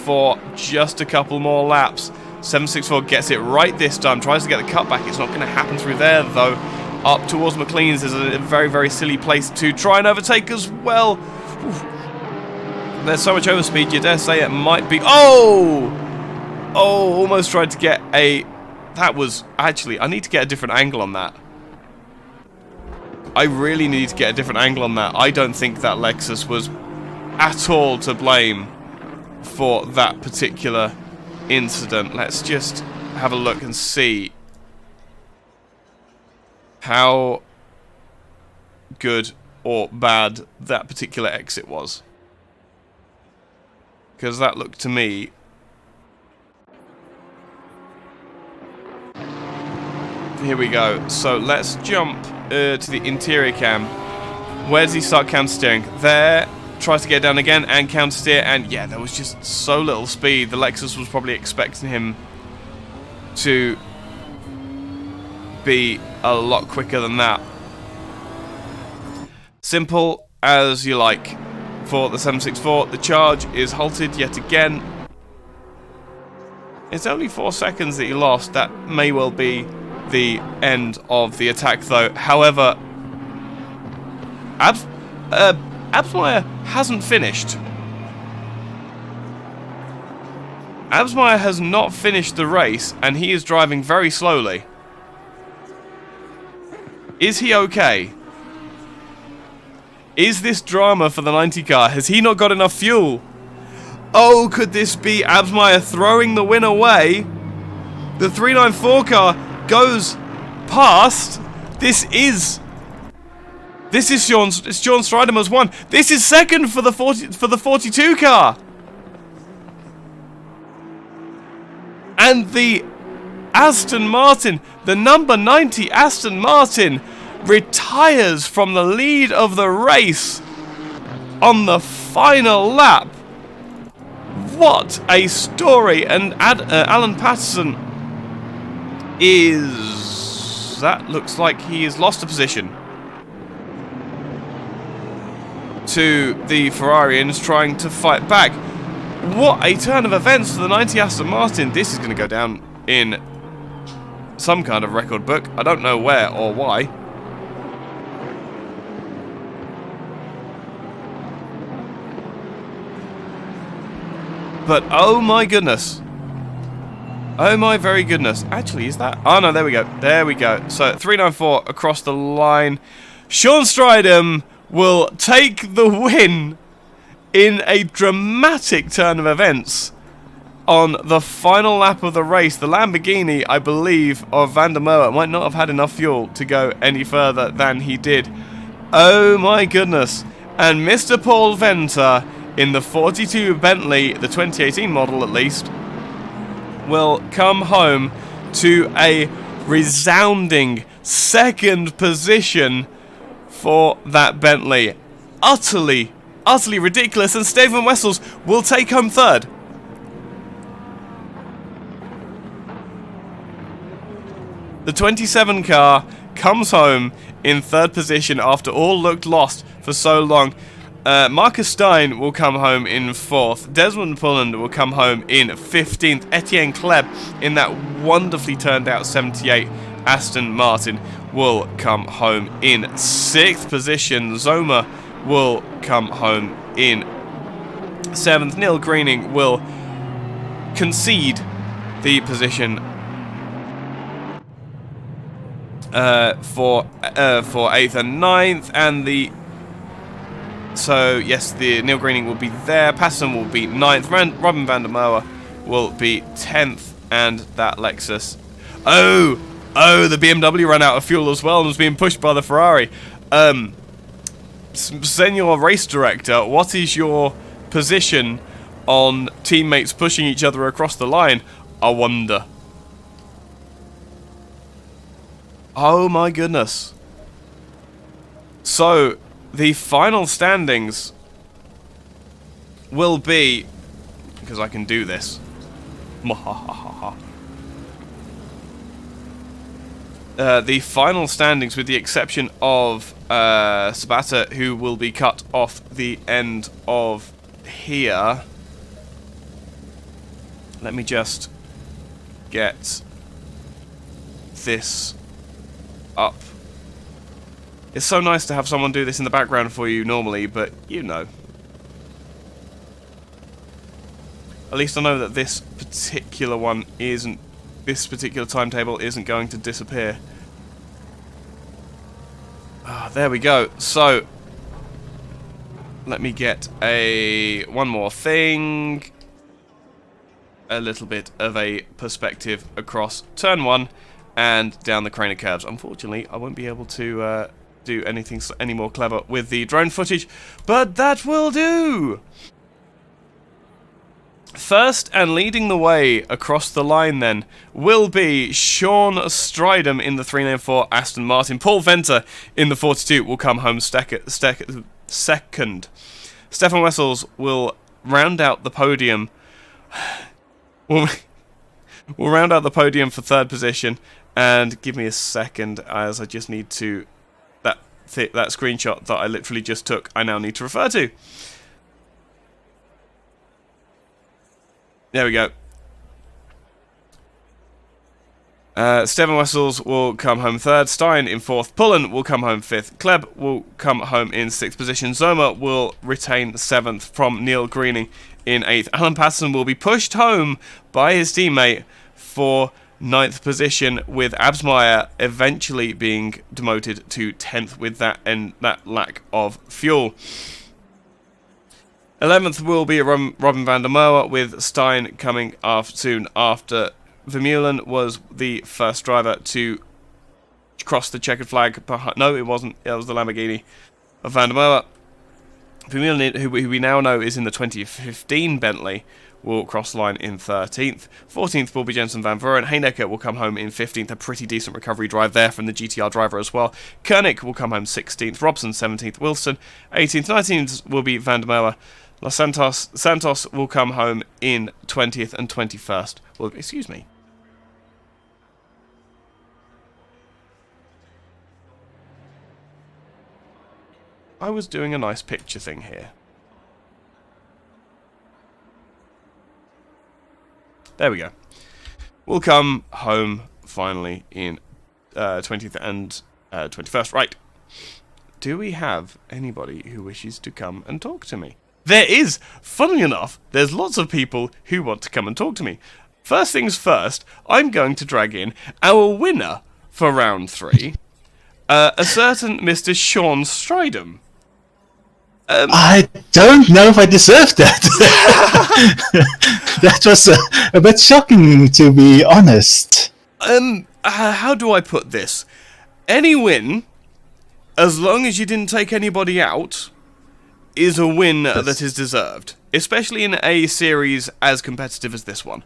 for just a couple more laps? 764 gets it right this time, tries to get the cutback. It's not going to happen through there, though. Up towards McLean's is a very, very silly place to try and overtake as well. Oof. There's so much overspeed, you dare say it might be... Oh! Oh, almost tried to get a... That was... Actually, I need to get a different angle on that. I really need to get a different angle on that. I don't think that Lexus was at all to blame for that particular incident. Let's just have a look and see how good or bad that particular exit was. Because that looked to me... Here we go. So let's jump to the interior cam. Where does he start counter steering? There. Tries to get down again and counter steer. And yeah, there was just so little speed. The Lexus was probably expecting him to be a lot quicker than that. Simple as you like for the 764. The charge is halted yet again. It's only 4 seconds that he lost. That may well be the end of the attack, though. However, Absmeyer hasn't finished. Absmeyer has not finished the race, and he is driving very slowly. Is he okay? Is this drama for the 90 car? Has he not got enough fuel? Oh, could this be Absmeyer throwing the win away? The 394 car goes past. This is Sean Striderman's one. This is second for the 42 car. And the Aston Martin, the number 90 Aston Martin, retires from the lead of the race on the final lap. What a story. And Alan Patterson is... That looks like he has lost a position to the Ferrari and is trying to fight back. What a turn of events for the 90 Aston Martin. This is going to go down in some kind of record book. I don't know where or why. But oh my goodness. Oh my very goodness. Actually, is that... Oh no, there we go. There we go. So 394 across the line. Sean Stridham will take the win in a dramatic turn of events on the final lap of the race. The Lamborghini, I believe, of Van der Merwe might not have had enough fuel to go any further than he did. Oh my goodness. And Mr. Paul Venter in the 42 Bentley, the 2018 model at least, will come home to a resounding second position for that Bentley. Utterly ridiculous. And Stephen Wessels will take home third. The 27 car comes home in third position after all looked lost for so long. Marcus Stein will come home in fourth. Desmond Pullen will come home in 15th. Etienne Kleb in that wonderfully turned out 78 Aston Martin will come home in 6th position. Zoma will come home in 7th. Neil Greening will concede the position for 8th and 9th, and the Neil Greening will be there. Patterson will be 9th. Robin van der Merwe will be 10th, and that Lexus. Oh, the BMW ran out of fuel as well and was being pushed by the Ferrari. Senior race director, what is your position on teammates pushing each other across the line? I wonder. Oh my goodness. So, the final standings will be, because I can do this. The final standings, with the exception of Sabata, who will be cut off the end of here. Let me just get this up. It's so nice to have someone do this in the background for you normally, but you know. At least I know that this particular one isn't, this particular timetable isn't going to disappear. Ah, there we go. So, let me get one more thing. A little bit of a perspective across turn 1 and down the Craner curves. Unfortunately, I won't be able to do anything any more clever with the drone footage, but that will do! First and leading the way across the line then will be Sean Stridham in the 394 Aston Martin. Paul Venter in the 42 will come home second. Stefan Wessels will round out the podium. We'll round out the podium for 3rd position, and give me a second as I just need to that screenshot that I literally just took I now need to refer to. There we go. Stefan Wessels will come home 3rd. Stein in 4th. Pullen will come home 5th. Kleb will come home in 6th position. Zoma will retain 7th from Neil Greening in 8th. Alan Patterson will be pushed home by his teammate for 9th position, with Absmeyer eventually being demoted to 10th with that lack of fuel. 11th will be Robin van der Merwe, with Stein coming soon after. Vermeulen was the first driver to cross the checkered flag. No, it wasn't. It was the Lamborghini of van der Merwe. Vermeulen, who we now know is in the 2015 Bentley, will cross the line in 13th. 14th will be Jensen van Vuren. Heinecker will come home in 15th. A pretty decent recovery drive there from the GTR driver as well. Koenig will come home 16th. Robson 17th. Wilson 18th. 19th will be van der Merwe. Santos will come home in 20th and 21st. Well, excuse me. I was doing a nice picture thing here. There we go. We'll come home finally in 20th and 21st. Right. Do we have anybody who wishes to come and talk to me? There is! Funnily enough, there's lots of people who want to come and talk to me. First things first, I'm going to drag in our winner for round 3, a certain Mr. Sean Stridham. I don't know if I deserved that. That was a bit shocking, to be honest. How do I put this? Any win, as long as you didn't take anybody out, is a win that is deserved. Especially in a series as competitive as this one.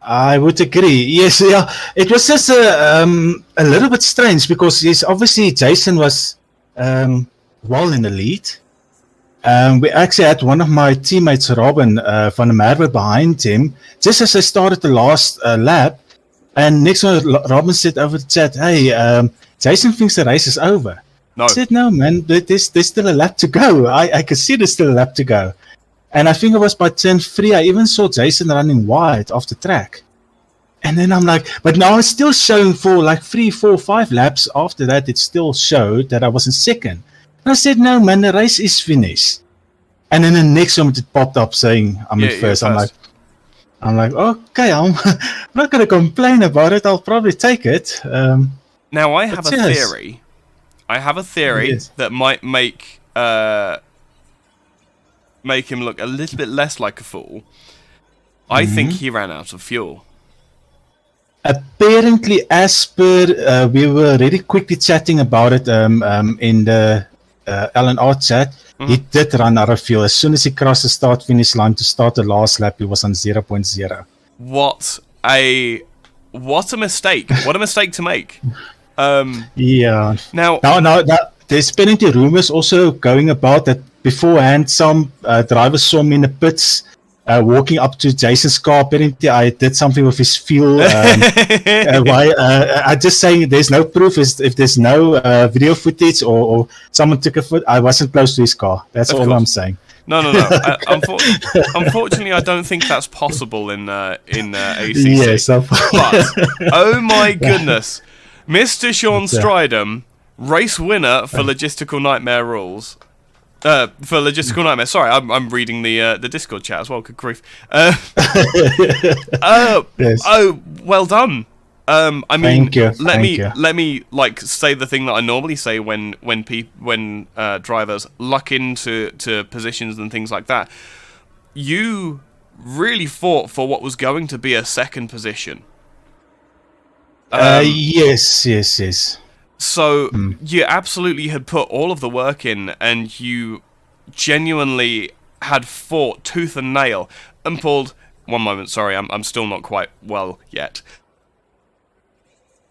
I would agree. Yes, yeah. It was just a little bit strange, because yes, obviously Jason was well in the lead. We actually had one of my teammates, Robin van der Merwe, behind him just as I started the last lap, and next one Robin said over the chat, "Hey, Jason thinks the race is over." No. I said, "No, man, there's still a lap to go. I could see there's still a lap to go." And I think it was by turn 3 I even saw Jason running wide off the track. And then I'm like, but now it's still showing for like 3, 4, 5 laps after that. It still showed that I was in second. And I said, no, man, the race is finished. And then the next moment it popped up saying I'm in first. I'm like, okay, I'm not going to complain about it. I'll probably take it. Now I have a theory. I have a theory that might make him look a little bit less like a fool. I think he ran out of fuel. Apparently, as per we were really quickly chatting about it in the L&R chat, he did run out of fuel. As soon as he crossed the start-finish line to start the last lap, he was on 0.0. What a mistake! What a mistake to make. Yeah. Now, there's plenty of rumors also going about that beforehand. Some drivers saw me in the pits walking up to Jason's car. Apparently, I did something with his fuel. I just saying there's no proof. If there's no video footage or someone took a foot, I wasn't close to his car. That's all I'm saying. No. Unfortunately, I don't think that's possible in ACC. Yes, but oh my goodness, Mr. Sean Stridham, race winner for Logistical Nightmare rules. For Logistical Nightmare. Sorry, I'm reading the Discord chat as well. Good grief. Yes. Oh, well done. I mean, let me like say the thing that I normally say when drivers luck into positions and things like that. You really fought for what was going to be a second position. Yes. So you absolutely had put all of the work in, and you genuinely had fought tooth and nail and pulled. One moment, sorry, I'm still not quite well yet.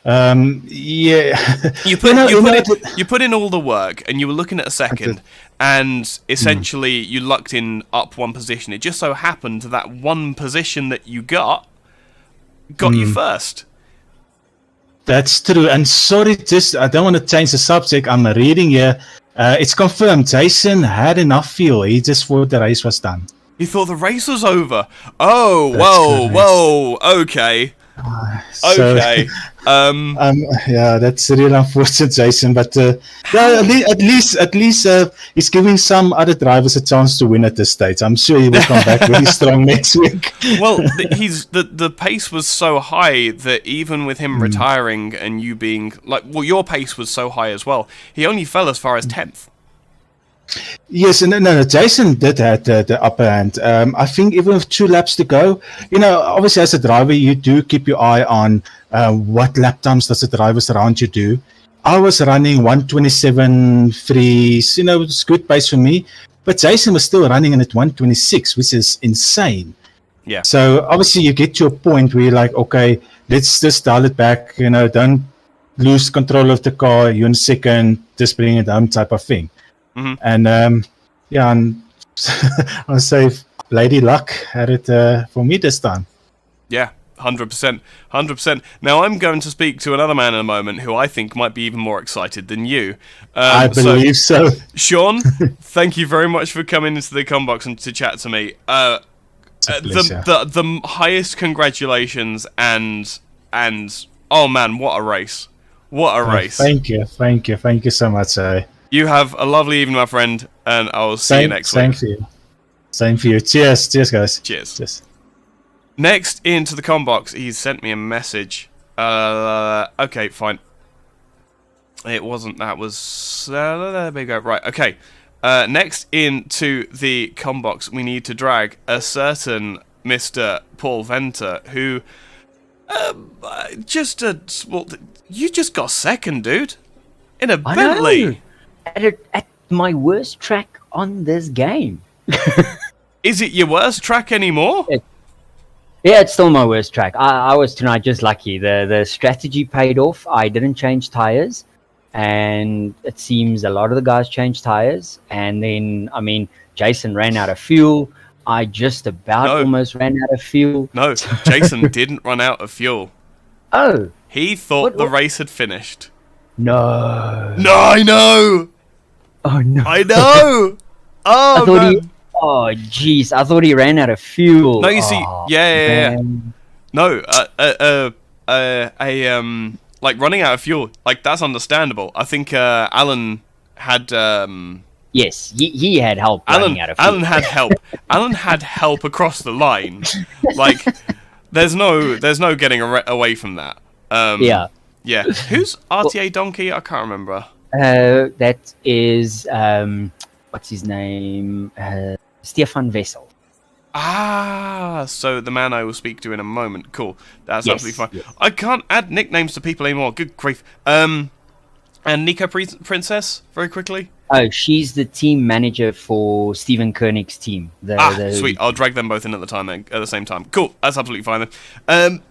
Yeah. You put in all the work, and you were looking at a second, and essentially you lucked in up one position. It just so happened that one position that you got you first. That's true. And sorry, I don't want to change the subject. I'm reading here. It's confirmed. Jason had enough fuel. He just thought the race was done. He thought the race was over. Oh, whoa, okay. Okay. Yeah, that's really unfortunate, Jason. But at least he's giving some other drivers a chance to win at this stage. I'm sure he will come back really strong next week. Well, the pace was so high that even with him retiring and you being your pace was so high as well. He only fell as far as 10th. Yes, no. Jason did have the upper hand. I think even with 2 laps to go, obviously as a driver, you do keep your eye on what lap times does the drivers around you do. I was running 127.3, it's good pace for me, but Jason was still running in at 126, which is insane. Yeah. So obviously you get to a point where you're like, okay, let's just dial it back. Don't lose control of the car. You're in second, just bring it home type of thing. And and I'll say Lady Luck had it for me this time. Yeah, 100%. Now I'm going to speak to another man in a moment who I think might be even more excited than you. I believe so. Sean, thank you very much for coming into the combox and to chat to me. The highest congratulations and oh man, what a race! What a race! Thank you so much. You have a lovely evening, my friend, and I will see you next week. Same for you. Cheers, guys. Cheers. Next into the combox, he's sent me a message. Okay, fine. It wasn't. That was. There we go. Right. Okay. Next into the combox, we need to drag a certain Mr. Paul Venter, who you just got second, dude, in a Bentley. At my worst track on this game. Is it your worst track anymore? Yeah, it's still my worst track. I was tonight just lucky. The strategy paid off. I didn't change tires, and it seems a lot of the guys changed tires. And then, Jason ran out of fuel. I just almost ran out of fuel. No, Jason didn't run out of fuel. Oh. He thought the race had finished. No, I know. Oh no! I know. Oh man. Oh jeez! I thought he ran out of fuel. No, you see, yeah. No, like running out of fuel, like that's understandable. I think Alan had Yes, he had help running out of fuel. Alan had help. Alan had help across the line. Like there's no getting away from that. Yeah. Yeah. Who's RTA Donkey? I can't remember. That is what's his name? Stefan Vessel. Ah, so the man I will speak to in a moment. Cool. That's absolutely fine. Yes. I can't add nicknames to people anymore. Good grief. And Nico Princess, very quickly. Oh, she's the team manager for Stephen Koenig's team. Sweet. I'll drag them both in at the same time. Cool. That's absolutely fine then.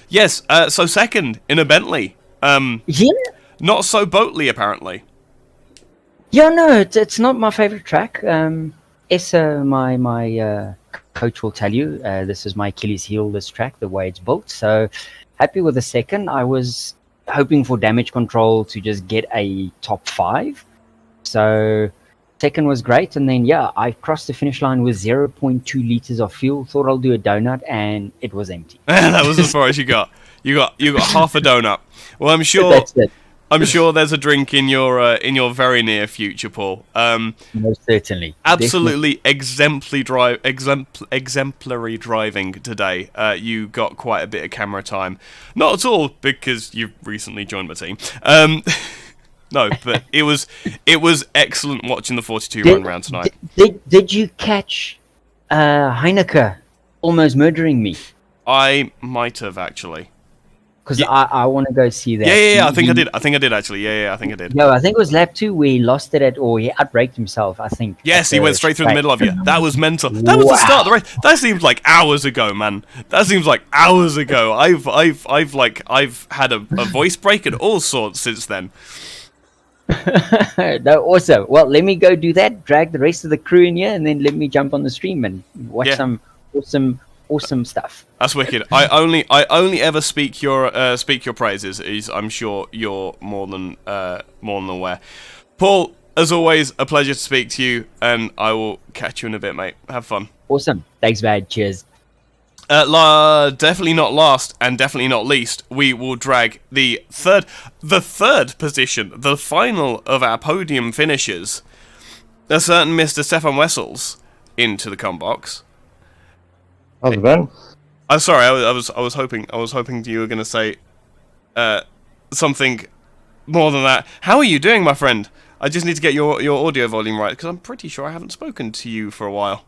Yes. So second in a Bentley. Yeah. Not so boatly apparently. Yeah, no, it's not my favorite track. Essa, my coach will tell you, this is my Achilles heel, this track, the way it's built. So happy with the second. I was hoping for damage control to just get a top 5. So second was great. And then, yeah, I crossed the finish line with 0.2 liters of fuel. Thought I'll do a donut, and it was empty. That was as far as you got. You got half a donut. Well, I'm sure. That's it. I'm sure there's a drink in your very near future, Paul. Most certainly. Absolutely exemplary driving today. You got quite a bit of camera time. Not at all, because you've recently joined my team. No, but it was excellent watching the 42 run round tonight. Did you catch Heineke almost murdering me? I might have actually. Because I want to go see that. Yeah. I think I did actually. Yeah, I think I did. No, I think it was lap 2 where he lost it or he outbraked himself, I think. Yes, he went straight through the middle of you. That was mental. That was the start of the race. That seems like hours ago, man. That seems like hours ago. I've had a voice break and all sorts since then. No, also, well, let me go do that, drag the rest of the crew in here, and then let me jump on the stream and watch some awesome stuff. That's wicked. I only ever speak your praises. I'm sure you're more than aware. Paul, as always, a pleasure to speak to you, and I will catch you in a bit, mate. Have fun. Awesome. Thanks, Vad. Cheers. Definitely not last, and definitely not least, we will drag the third position, the final of our podium finishers, a certain Mr. Stefan Wessels, into the combox. How's it been? I'm sorry. I was hoping you were going to say something more than that. How are you doing, my friend? I just need to get your audio volume right, because I'm pretty sure I haven't spoken to you for a while.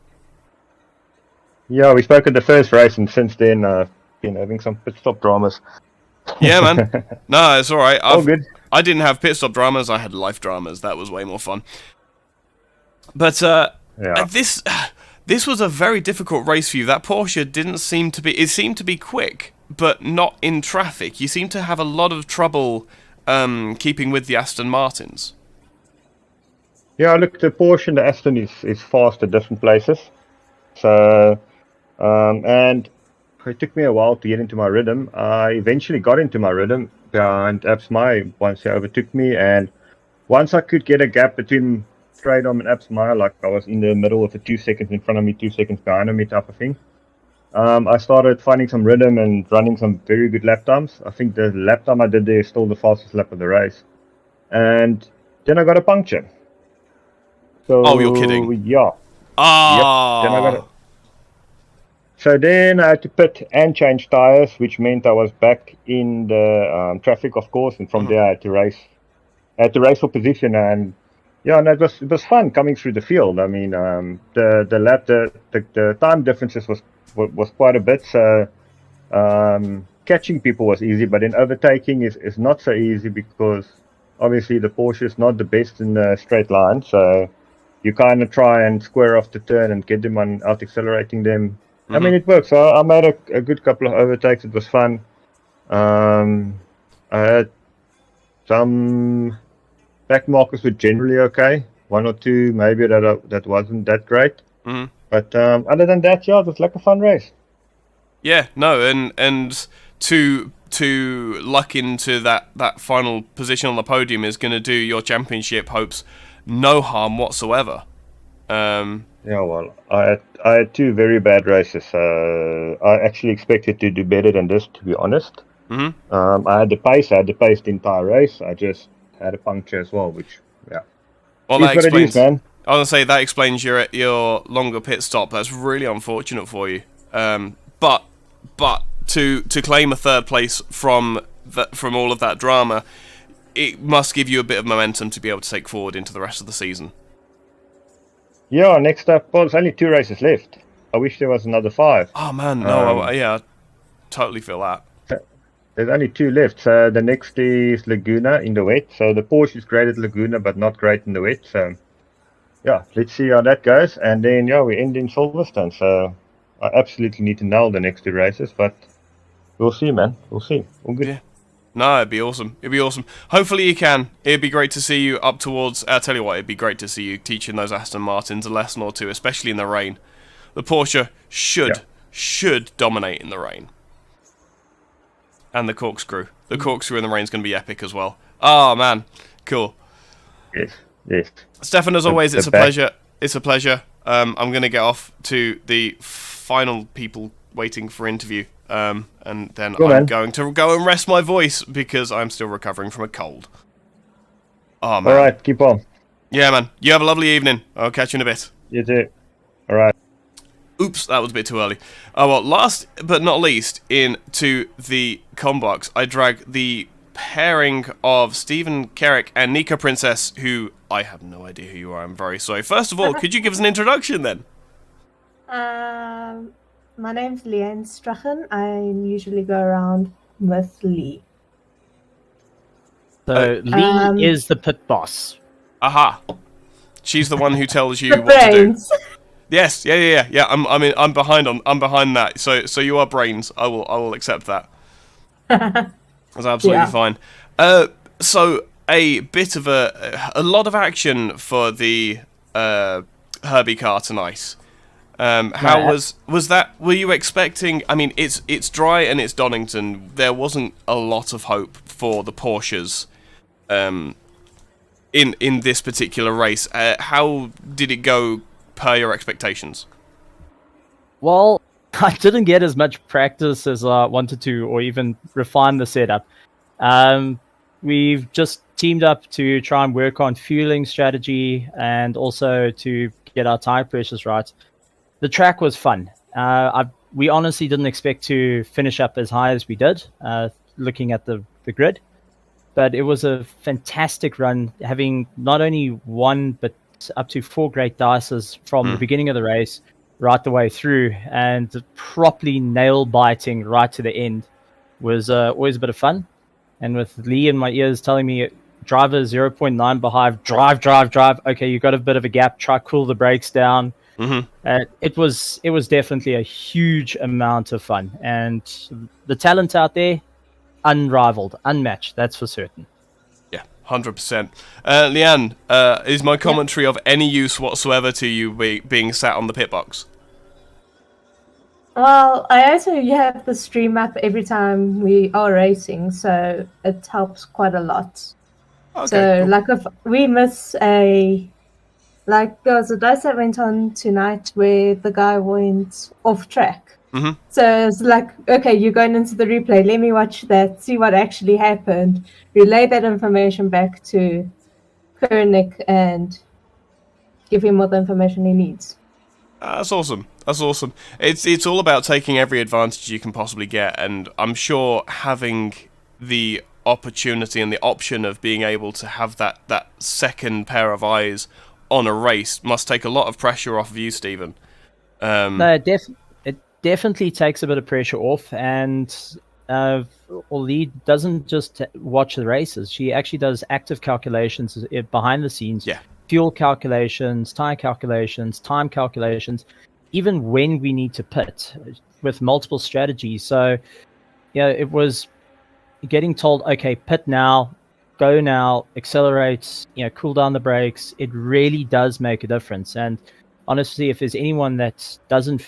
Yeah, we spoke at the first race, and since then, been having some pit stop dramas. Yeah, man. No, it's all right. All good. I didn't have pit stop dramas. I had life dramas. That was way more fun. But Yeah. This was a very difficult race for you. That Porsche didn't seem to be... It seemed to be quick, but not in traffic. You seem to have a lot of trouble keeping with the Aston Martins. Yeah, look, the Porsche and the Aston is fast at different places. So, and it took me a while to get into my rhythm. I eventually got into my rhythm behind Absmai once he overtook me. And once I could get a gap between Freedom and Absmai, like I was in the middle of the 2 seconds in front of me, 2 seconds behind me type of thing. I started finding some rhythm and running some very good lap times. I think the lap time I did there is still the fastest lap of the race. And then I got a puncture. So, oh, you're kidding. Yeah. Ah. Yep. Then I got it. So then I had to pit and change tires, which meant I was back in the traffic, of course, and from there I had to race. I had to race for position, and yeah, no, it was fun coming through the field. I mean, the time differences was quite a bit. So catching people was easy, but then overtaking is not so easy because obviously the Porsche is not the best in the straight line. So you kind of try and square off the turn and get them on out accelerating them. I mean, it works. So I made a good couple of overtakes. It was fun. I had some back markers were generally okay. One or two maybe that wasn't that great. Mm-hmm. But other than that, yeah, it was like a fun race. Yeah, no, and to luck into that final position on the podium is going to do your championship hopes no harm whatsoever. Yeah, well, I had two very bad races. I actually expected to do better than this, to be honest. I had the pace. I had the pace the entire race. I just had a puncture as well, which, yeah. Well, It that is what it is, explains. man. I was gonna say that explains your longer pit stop. That's really unfortunate for you. But to claim a third place from all of that drama, it must give you a bit of momentum to be able to take forward into the rest of the season. Yeah, next up, well, there's only 2 races left. I wish there was another 5. Oh man, no, I totally feel that. There's only 2 left. So the next is Laguna in the wet. So the Porsche is great at Laguna, but not great in the wet. So yeah, let's see how that goes. And then yeah, we end in Silverstone. So I absolutely need to nail the next 2 races, but we'll see, man. We'll see. All good. Yeah. No, it'd be awesome. It'd be awesome. Hopefully you can. It'd be great to see you up towards... I'll tell you what, it'd be great to see you teaching those Aston Martins a lesson or two, especially in the rain. The Porsche should dominate in the rain. And the corkscrew. The corkscrew in the rain is going to be epic as well. Oh, man. Cool. Yes. Stefan, as always, it's a pleasure. It's a pleasure. I'm going to get off to the final people waiting for interview. And then I'm going to go and rest my voice because I'm still recovering from a cold. Oh, man. All right, keep on. Yeah, man. You have a lovely evening. I'll catch you in a bit. You too. All right. Oops, that was a bit too early. Oh, well, last but not least, into the combox, I drag the pairing of Stephen Carrick and Nika Princess, who I have no idea who you are. I'm very sorry. First of all, could you give us an introduction then? My name's Leanne Strachen. I usually go around with Lee. So Lee is the pit boss. Aha. She's the one who tells you The what brains. to do. Yes, yeah. I'm behind that. So you are brains. I will accept that. That's absolutely fine. So a bit of a lot of action for the Herbie car tonight. How was that? Were you expecting? I mean, it's dry and it's Donington. There wasn't a lot of hope for the Porsches. In this particular race, how did it go per your expectations? Well, I didn't get as much practice as I wanted to, or even refine the setup. We've just teamed up to try and work on fueling strategy and also to get our tire pressures right. The track was fun. We honestly didn't expect to finish up as high as we did, looking at the grid. But it was a fantastic run, having not only 1, but up to 4 great dices from the beginning of the race right the way through, and properly nail-biting right to the end was always a bit of fun. And with Lee in my ears telling me, driver 0.9 behind, drive. Okay, you got a bit of a gap, try cool the brakes down. It was definitely a huge amount of fun, and the talent out there, unrivaled, unmatched, that's for certain. Yeah, 100%. Leanne, is my commentary of any use whatsoever to you being sat on the pit box? Well, I also have the stream up every time we are racing, so it helps quite a lot. Okay, So, cool. like, if we miss there was a race that went on tonight where the guy went off track. So it's like, okay, you're going into the replay. Let me watch that, see what actually happened, relay that information back to Koenig, and give him all the information he needs. That's awesome. That's awesome. It's all about taking every advantage you can possibly get, and I'm sure having the opportunity and the option of being able to have that second pair of eyes on a race must take a lot of pressure off of you, Stephen. No, it definitely takes a bit of pressure off, and Lee doesn't just watch the races. She actually does active calculations behind the scenes. Yeah. Fuel calculations, tire calculations, time calculations, even when we need to pit with multiple strategies. So, it was getting told, okay, pit now, go now, accelerate, cool down the brakes. It really does make a difference. And honestly, if there's anyone that doesn't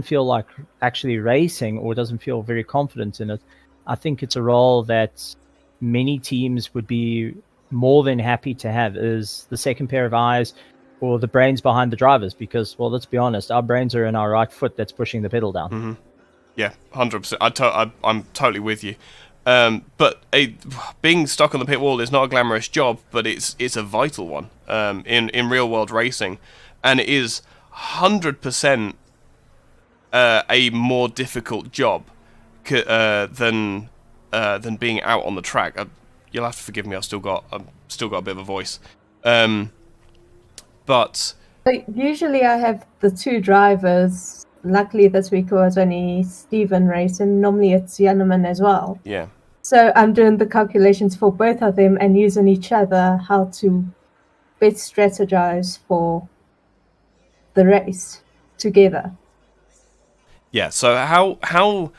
feel like actually racing or doesn't feel very confident in it, I think it's a role that many teams would be more than happy to have, is the second pair of eyes, or the brains behind the drivers, because, well, let's be honest, our brains are in our right foot that's pushing the pedal down. Yeah, 100%. I'm totally with you. But being stuck on the pit wall is not a glamorous job, but it's a vital one in real world racing, and it is 100% a more difficult job than being out on the track. You'll have to forgive me. I've still got a bit of a voice, but usually I have the two drivers. Luckily this week it was only Steven racing. Normally it's Janneman as well. Yeah. So I'm doing the calculations for both of them and using each other how to best strategize for the race together. Yeah, so how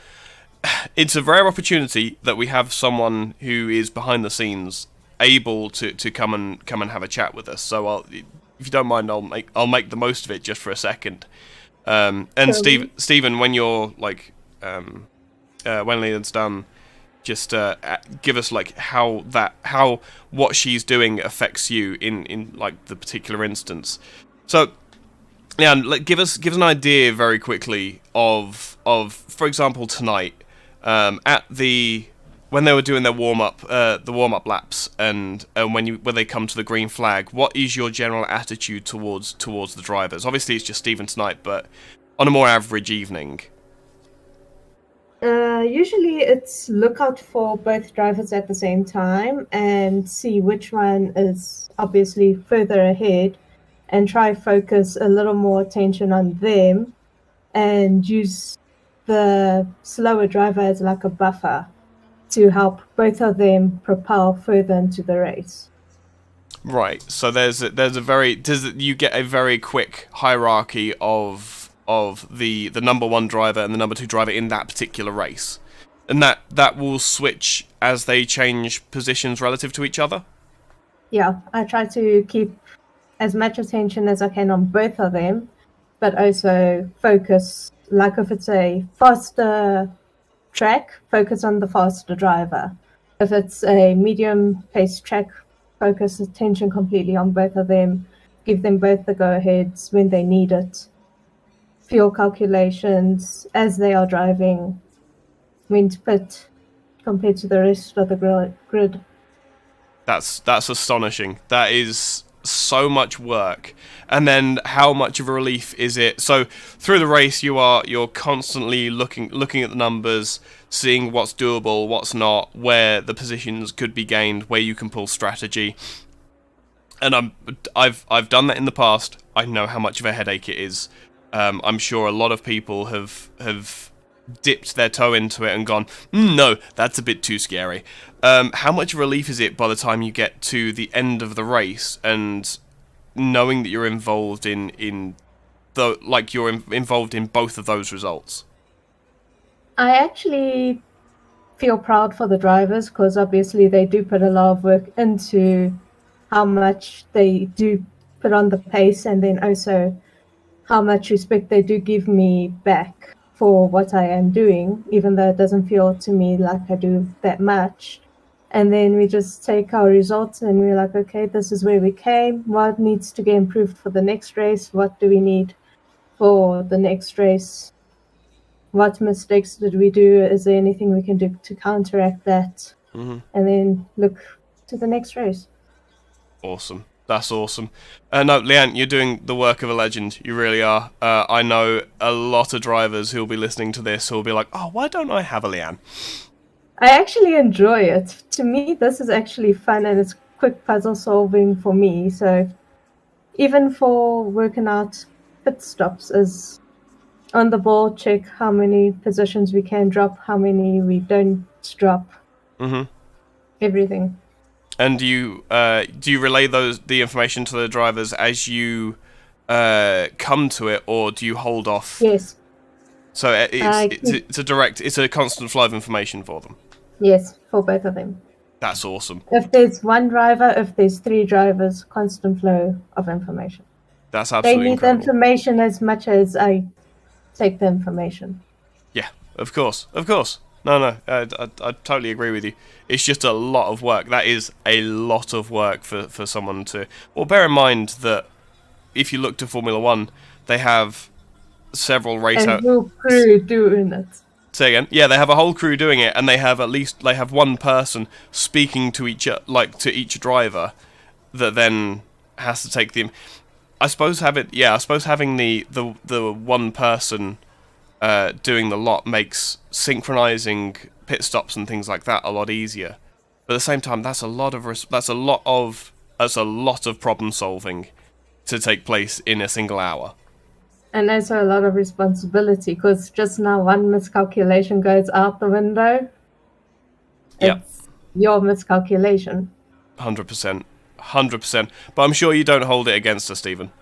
it's a rare opportunity that we have someone who is behind the scenes able to come and have a chat with us. So if you don't mind, I'll make the most of it just for a second. And Stephen, when you're like when Leland's done, just give us like how what she's doing affects you in like the particular instance. So yeah, give us an idea very quickly of for example tonight when they were doing their warm up laps and when they come to the green flag, what is your general attitude towards the drivers? Obviously it's just Stephen tonight, but on a more average evening. Usually it's look out for both drivers at the same time and see which one is obviously further ahead and try focus a little more attention on them and use the slower driver as like a buffer to help both of them propel further into the race. Right. So you get a very quick hierarchy of the number one driver and the number two driver in that particular race, and that will switch as they change positions relative to each other. Yeah, I try to keep as much attention as I can on both of them, but also focus, like if it's a faster track, focus on the faster driver. If it's a medium-paced track, focus attention completely on both of them, give them both the go-aheads when they need it. Fuel calculations as they are driving, when to pit compared to the rest of the grid. That's astonishing. That is so much work. And then how much of a relief is it? So through the race you're constantly looking at the numbers, seeing what's doable, what's not, where the positions could be gained, where you can pull strategy. And I've done that in the past. I know how much of a headache it is. I'm sure a lot of people have dipped their toe into it and gone, no, that's a bit too scary. How much relief is it by the time you get to the end of the race and knowing that you're involved in both of those results? I actually feel proud for the drivers because obviously they do put a lot of work into how much they do put on the pace, and then also how much respect they do give me back for what I am doing, even though it doesn't feel to me like I do that much. And then we just take our results and we're like, okay, this is where we came. What needs to get improved for the next race? What do we need for the next race? What mistakes did we do? Is there anything we can do to counteract that? Mm-hmm. And then look to the next race. Awesome. That's awesome. No, Leanne, you're doing the work of a legend. You really are. I know a lot of drivers who'll be listening to this who'll be like, oh, why don't I have a Leanne? I actually enjoy it. To me, this is actually fun and it's quick puzzle solving for me. So even for working out pit stops is on the ball, check how many positions we can drop, how many we don't drop. Mm-hmm. Everything. And do you relay the information to the drivers as you come to it, or do you hold off? Yes. So it's a constant flow of information for them. Yes, for both of them. That's awesome. If there's one driver, if there's three drivers, constant flow of information. That's absolutely They need incredible. the information as much as I take the information. Yeah, of course. No, I totally agree with you. It's just a lot of work. That is a lot of work for someone to... Well, bear in mind that if you look to Formula One, they have several race And whole crew doing it. Say again. Yeah, they have a whole crew doing it, and they have one person speaking to each driver that then has to take the. I suppose having the one person doing the lot makes synchronizing pit stops and things like that a lot easier. But at the same time, that's a lot of problem solving to take place in a single hour. And also a lot of responsibility, because just now one miscalculation goes out the window. It's your miscalculation. 100%. 100%. But I'm sure you don't hold it against us, Stephen.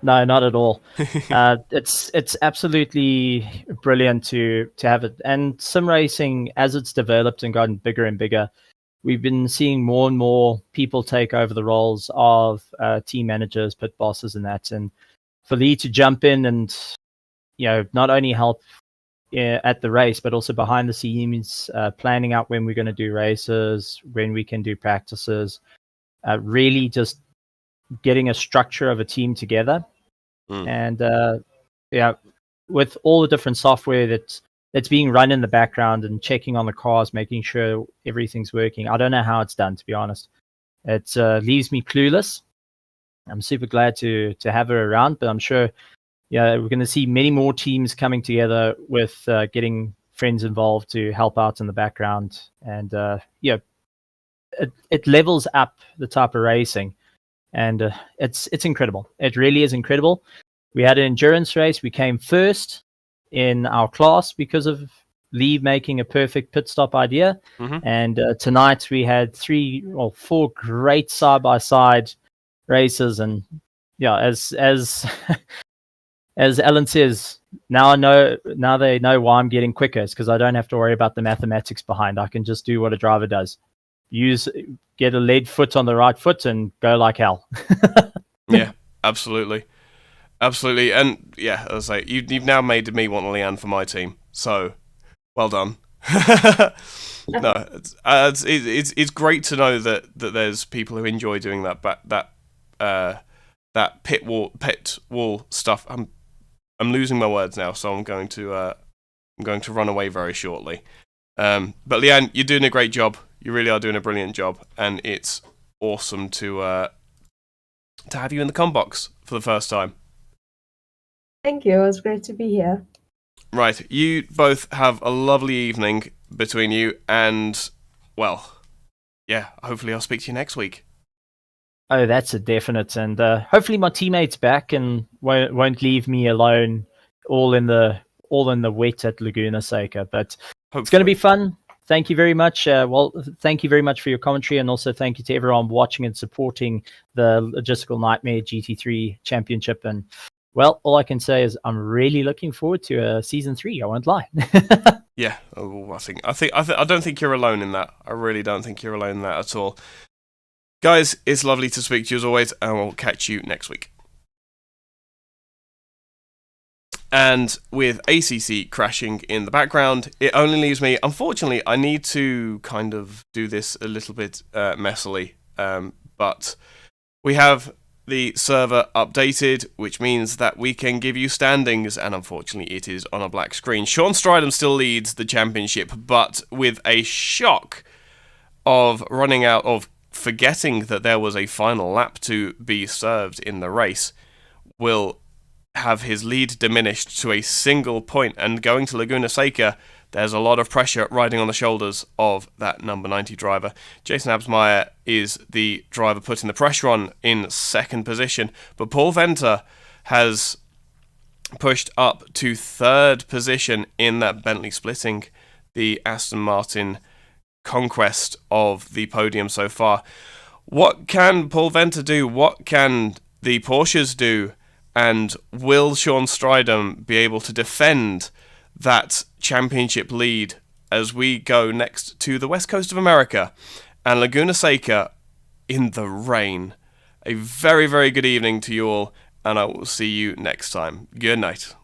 No, not at all. It's absolutely brilliant to have it. And sim racing, as it's developed and gotten bigger and bigger, we've been seeing more and more people take over the roles of team managers, pit bosses, and that. And for Lee to jump in and not only help at the race, but also behind the scenes, planning out when we're going to do races, when we can do practices, really just getting a structure of a team together. And with all the different software that's being run in the background and checking on the cars, making sure everything's working. I don't know how it's done, to be honest. It leaves me clueless. I'm super glad to have her around, but I'm sure we're going to see many more teams coming together with getting friends involved to help out in the background. And it levels up the type of racing. And it's incredible. It really is incredible. We had an endurance race. We came first in our class because of Lee making a perfect pit stop idea. And tonight we had 4 great side-by-side races. And as as Ellen says, now they know why I'm getting quicker. It's because I don't have to worry about the mathematics behind. I can just do what a driver does. Get a lead foot on the right foot and go like hell. Yeah, absolutely. And as I say, you've now made me want Leanne for my team. So, well done. No, it's great to know that there's people who enjoy doing that pit wall stuff. I'm losing my words now, so I'm going to run away very shortly. But Leanne, you're doing a great job. You really are doing a brilliant job, and it's awesome to have you in the combox for the first time. Thank you. It was great to be here. Right, you both have a lovely evening between you, and hopefully I'll speak to you next week. Oh, that's a definite, and hopefully my teammates back and won't leave me alone, all in the wet at Laguna Seca. But hopefully. It's going to be fun. Thank you very much. Thank you very much for your commentary, and also thank you to everyone watching and supporting the Logistical Nightmare GT3 Championship. And all I can say is I'm really looking forward to season 3. I won't lie. Yeah, I don't think you're alone in that. I really don't think you're alone in that at all. Guys, it's lovely to speak to you as always, and we'll catch you next week. And with ACC crashing in the background, it only leaves me. Unfortunately, I need to kind of do this a little bit messily, but we have the server updated, which means that we can give you standings, and unfortunately it is on a black screen. Sean Stridham still leads the championship, but with a shock of running out of forgetting that there was a final lap to be served in the race, will have his lead diminished to a single point, and going to Laguna Seca, there's a lot of pressure riding on the shoulders of that number 90 driver. Jason Absmeyer is the driver putting the pressure on in second position, but Paul Venter has pushed up to third position in that Bentley, splitting the Aston Martin conquest of the podium so far. What can Paul Venter do? What can the Porsches do? And will Sean Stridham be able to defend that championship lead as we go next to the west coast of America and Laguna Seca in the rain? A very, very good evening to you all, and I will see you next time. Good night.